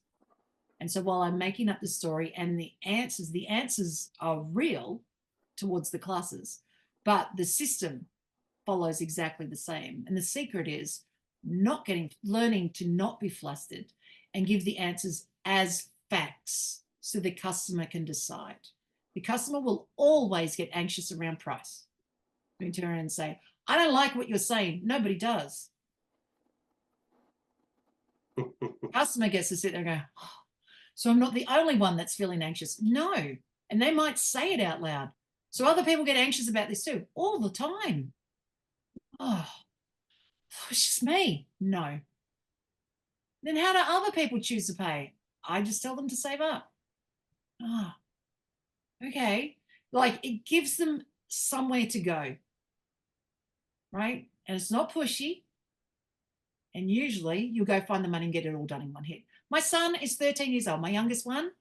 And so while I'm making up the story and the answers are real towards the classes, but the system follows exactly the same. And the secret is learning to not be flustered and give the answers as facts so the customer can decide. The customer will always get anxious around price. You turn around and say, I don't like what you're saying. Nobody does. Customer gets to sit there and go, oh, so I'm not the only one that's feeling anxious. No. And they might say it out loud. So other people get anxious about this too, all the time. Oh, it's just me. No. Then how do other people choose to pay? I just tell them to save up. Oh, okay. Like, it gives them somewhere to go. Right? And it's not pushy. And usually you'll go find the money and get it all done in one hit. My son is 13 years old, my youngest one. And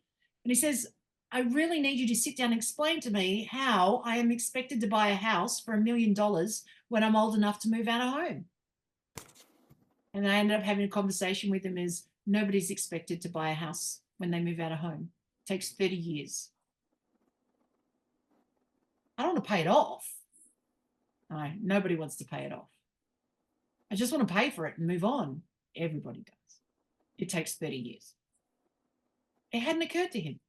he says, I really need you to sit down and explain to me how I am expected to buy a house for $1 million when I'm old enough to move out of home. And I ended up having a conversation with him is nobody's expected to buy a house when they move out of home. It takes 30 years. I don't want to pay it off. No, nobody wants to pay it off. I just want to pay for it and move on. Everybody does. It takes 30 years. It hadn't occurred to him.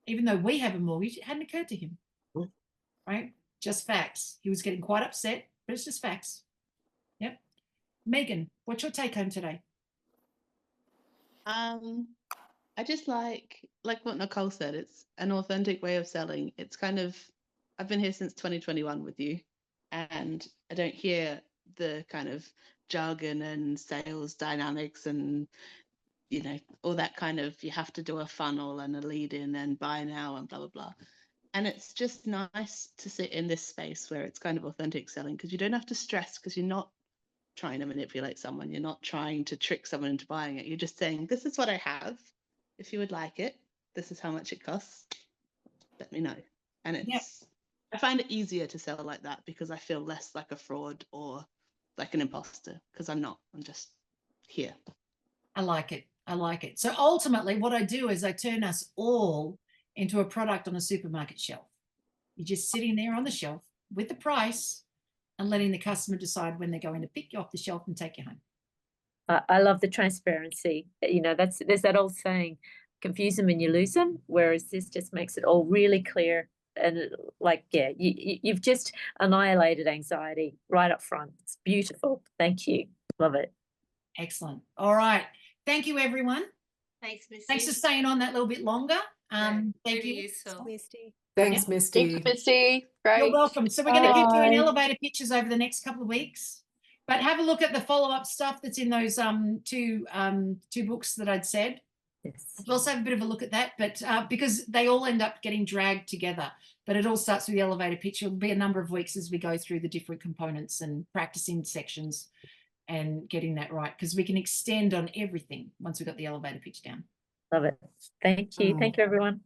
Even though we have a mortgage, it hadn't occurred to him. Right? Just facts. He was getting quite upset, but it's just facts. Yep. Megan, what's your take home today? I just like what Nicole said, it's an authentic way of selling. It's kind of, I've been here since 2021 with you, and I don't hear the kind of jargon and sales dynamics and, you know, all that kind of, you have to do a funnel and a lead in and buy now and blah, blah, blah. And it's just nice to sit in this space where it's kind of authentic selling, because you don't have to stress, because you're not trying to manipulate someone. You're not trying to trick someone into buying it. You're just saying, this is what I have. If you would like it, this is how much it costs. Let me know. And it's, I find it easier to sell like that because I feel less like a fraud or like an imposter, because I'm not. I'm just here. I like it. I like it. So ultimately what I do is I turn us all into a product on a supermarket shelf. You're just sitting there on the shelf with the price and letting the customer decide when they're going to pick you off the shelf and take you home. I love the transparency. There's that old saying, confuse them and you lose them, whereas this just makes it all really clear. And you've just annihilated anxiety right up front. It's beautiful. Thank you. Love it. Excellent. All right. Thank you, everyone. Thanks, Misty. Thanks for staying on that little bit longer. Thank really you. useful. Misty. Thanks, Misty. Thanks, Misty. Great. You're welcome. So we're going to keep doing Bye. elevator pitches over the next couple of weeks, but have a look at the follow-up stuff that's in those two books that I'd said. Yes. We'll also have a bit of a look at that, but because they all end up getting dragged together, but it all starts with the elevator pitch. It'll be a number of weeks as we go through the different components and practicing sections and getting that right, because we can extend on everything once we've got the elevator pitch down. Love it. Thank you. Thank you, everyone.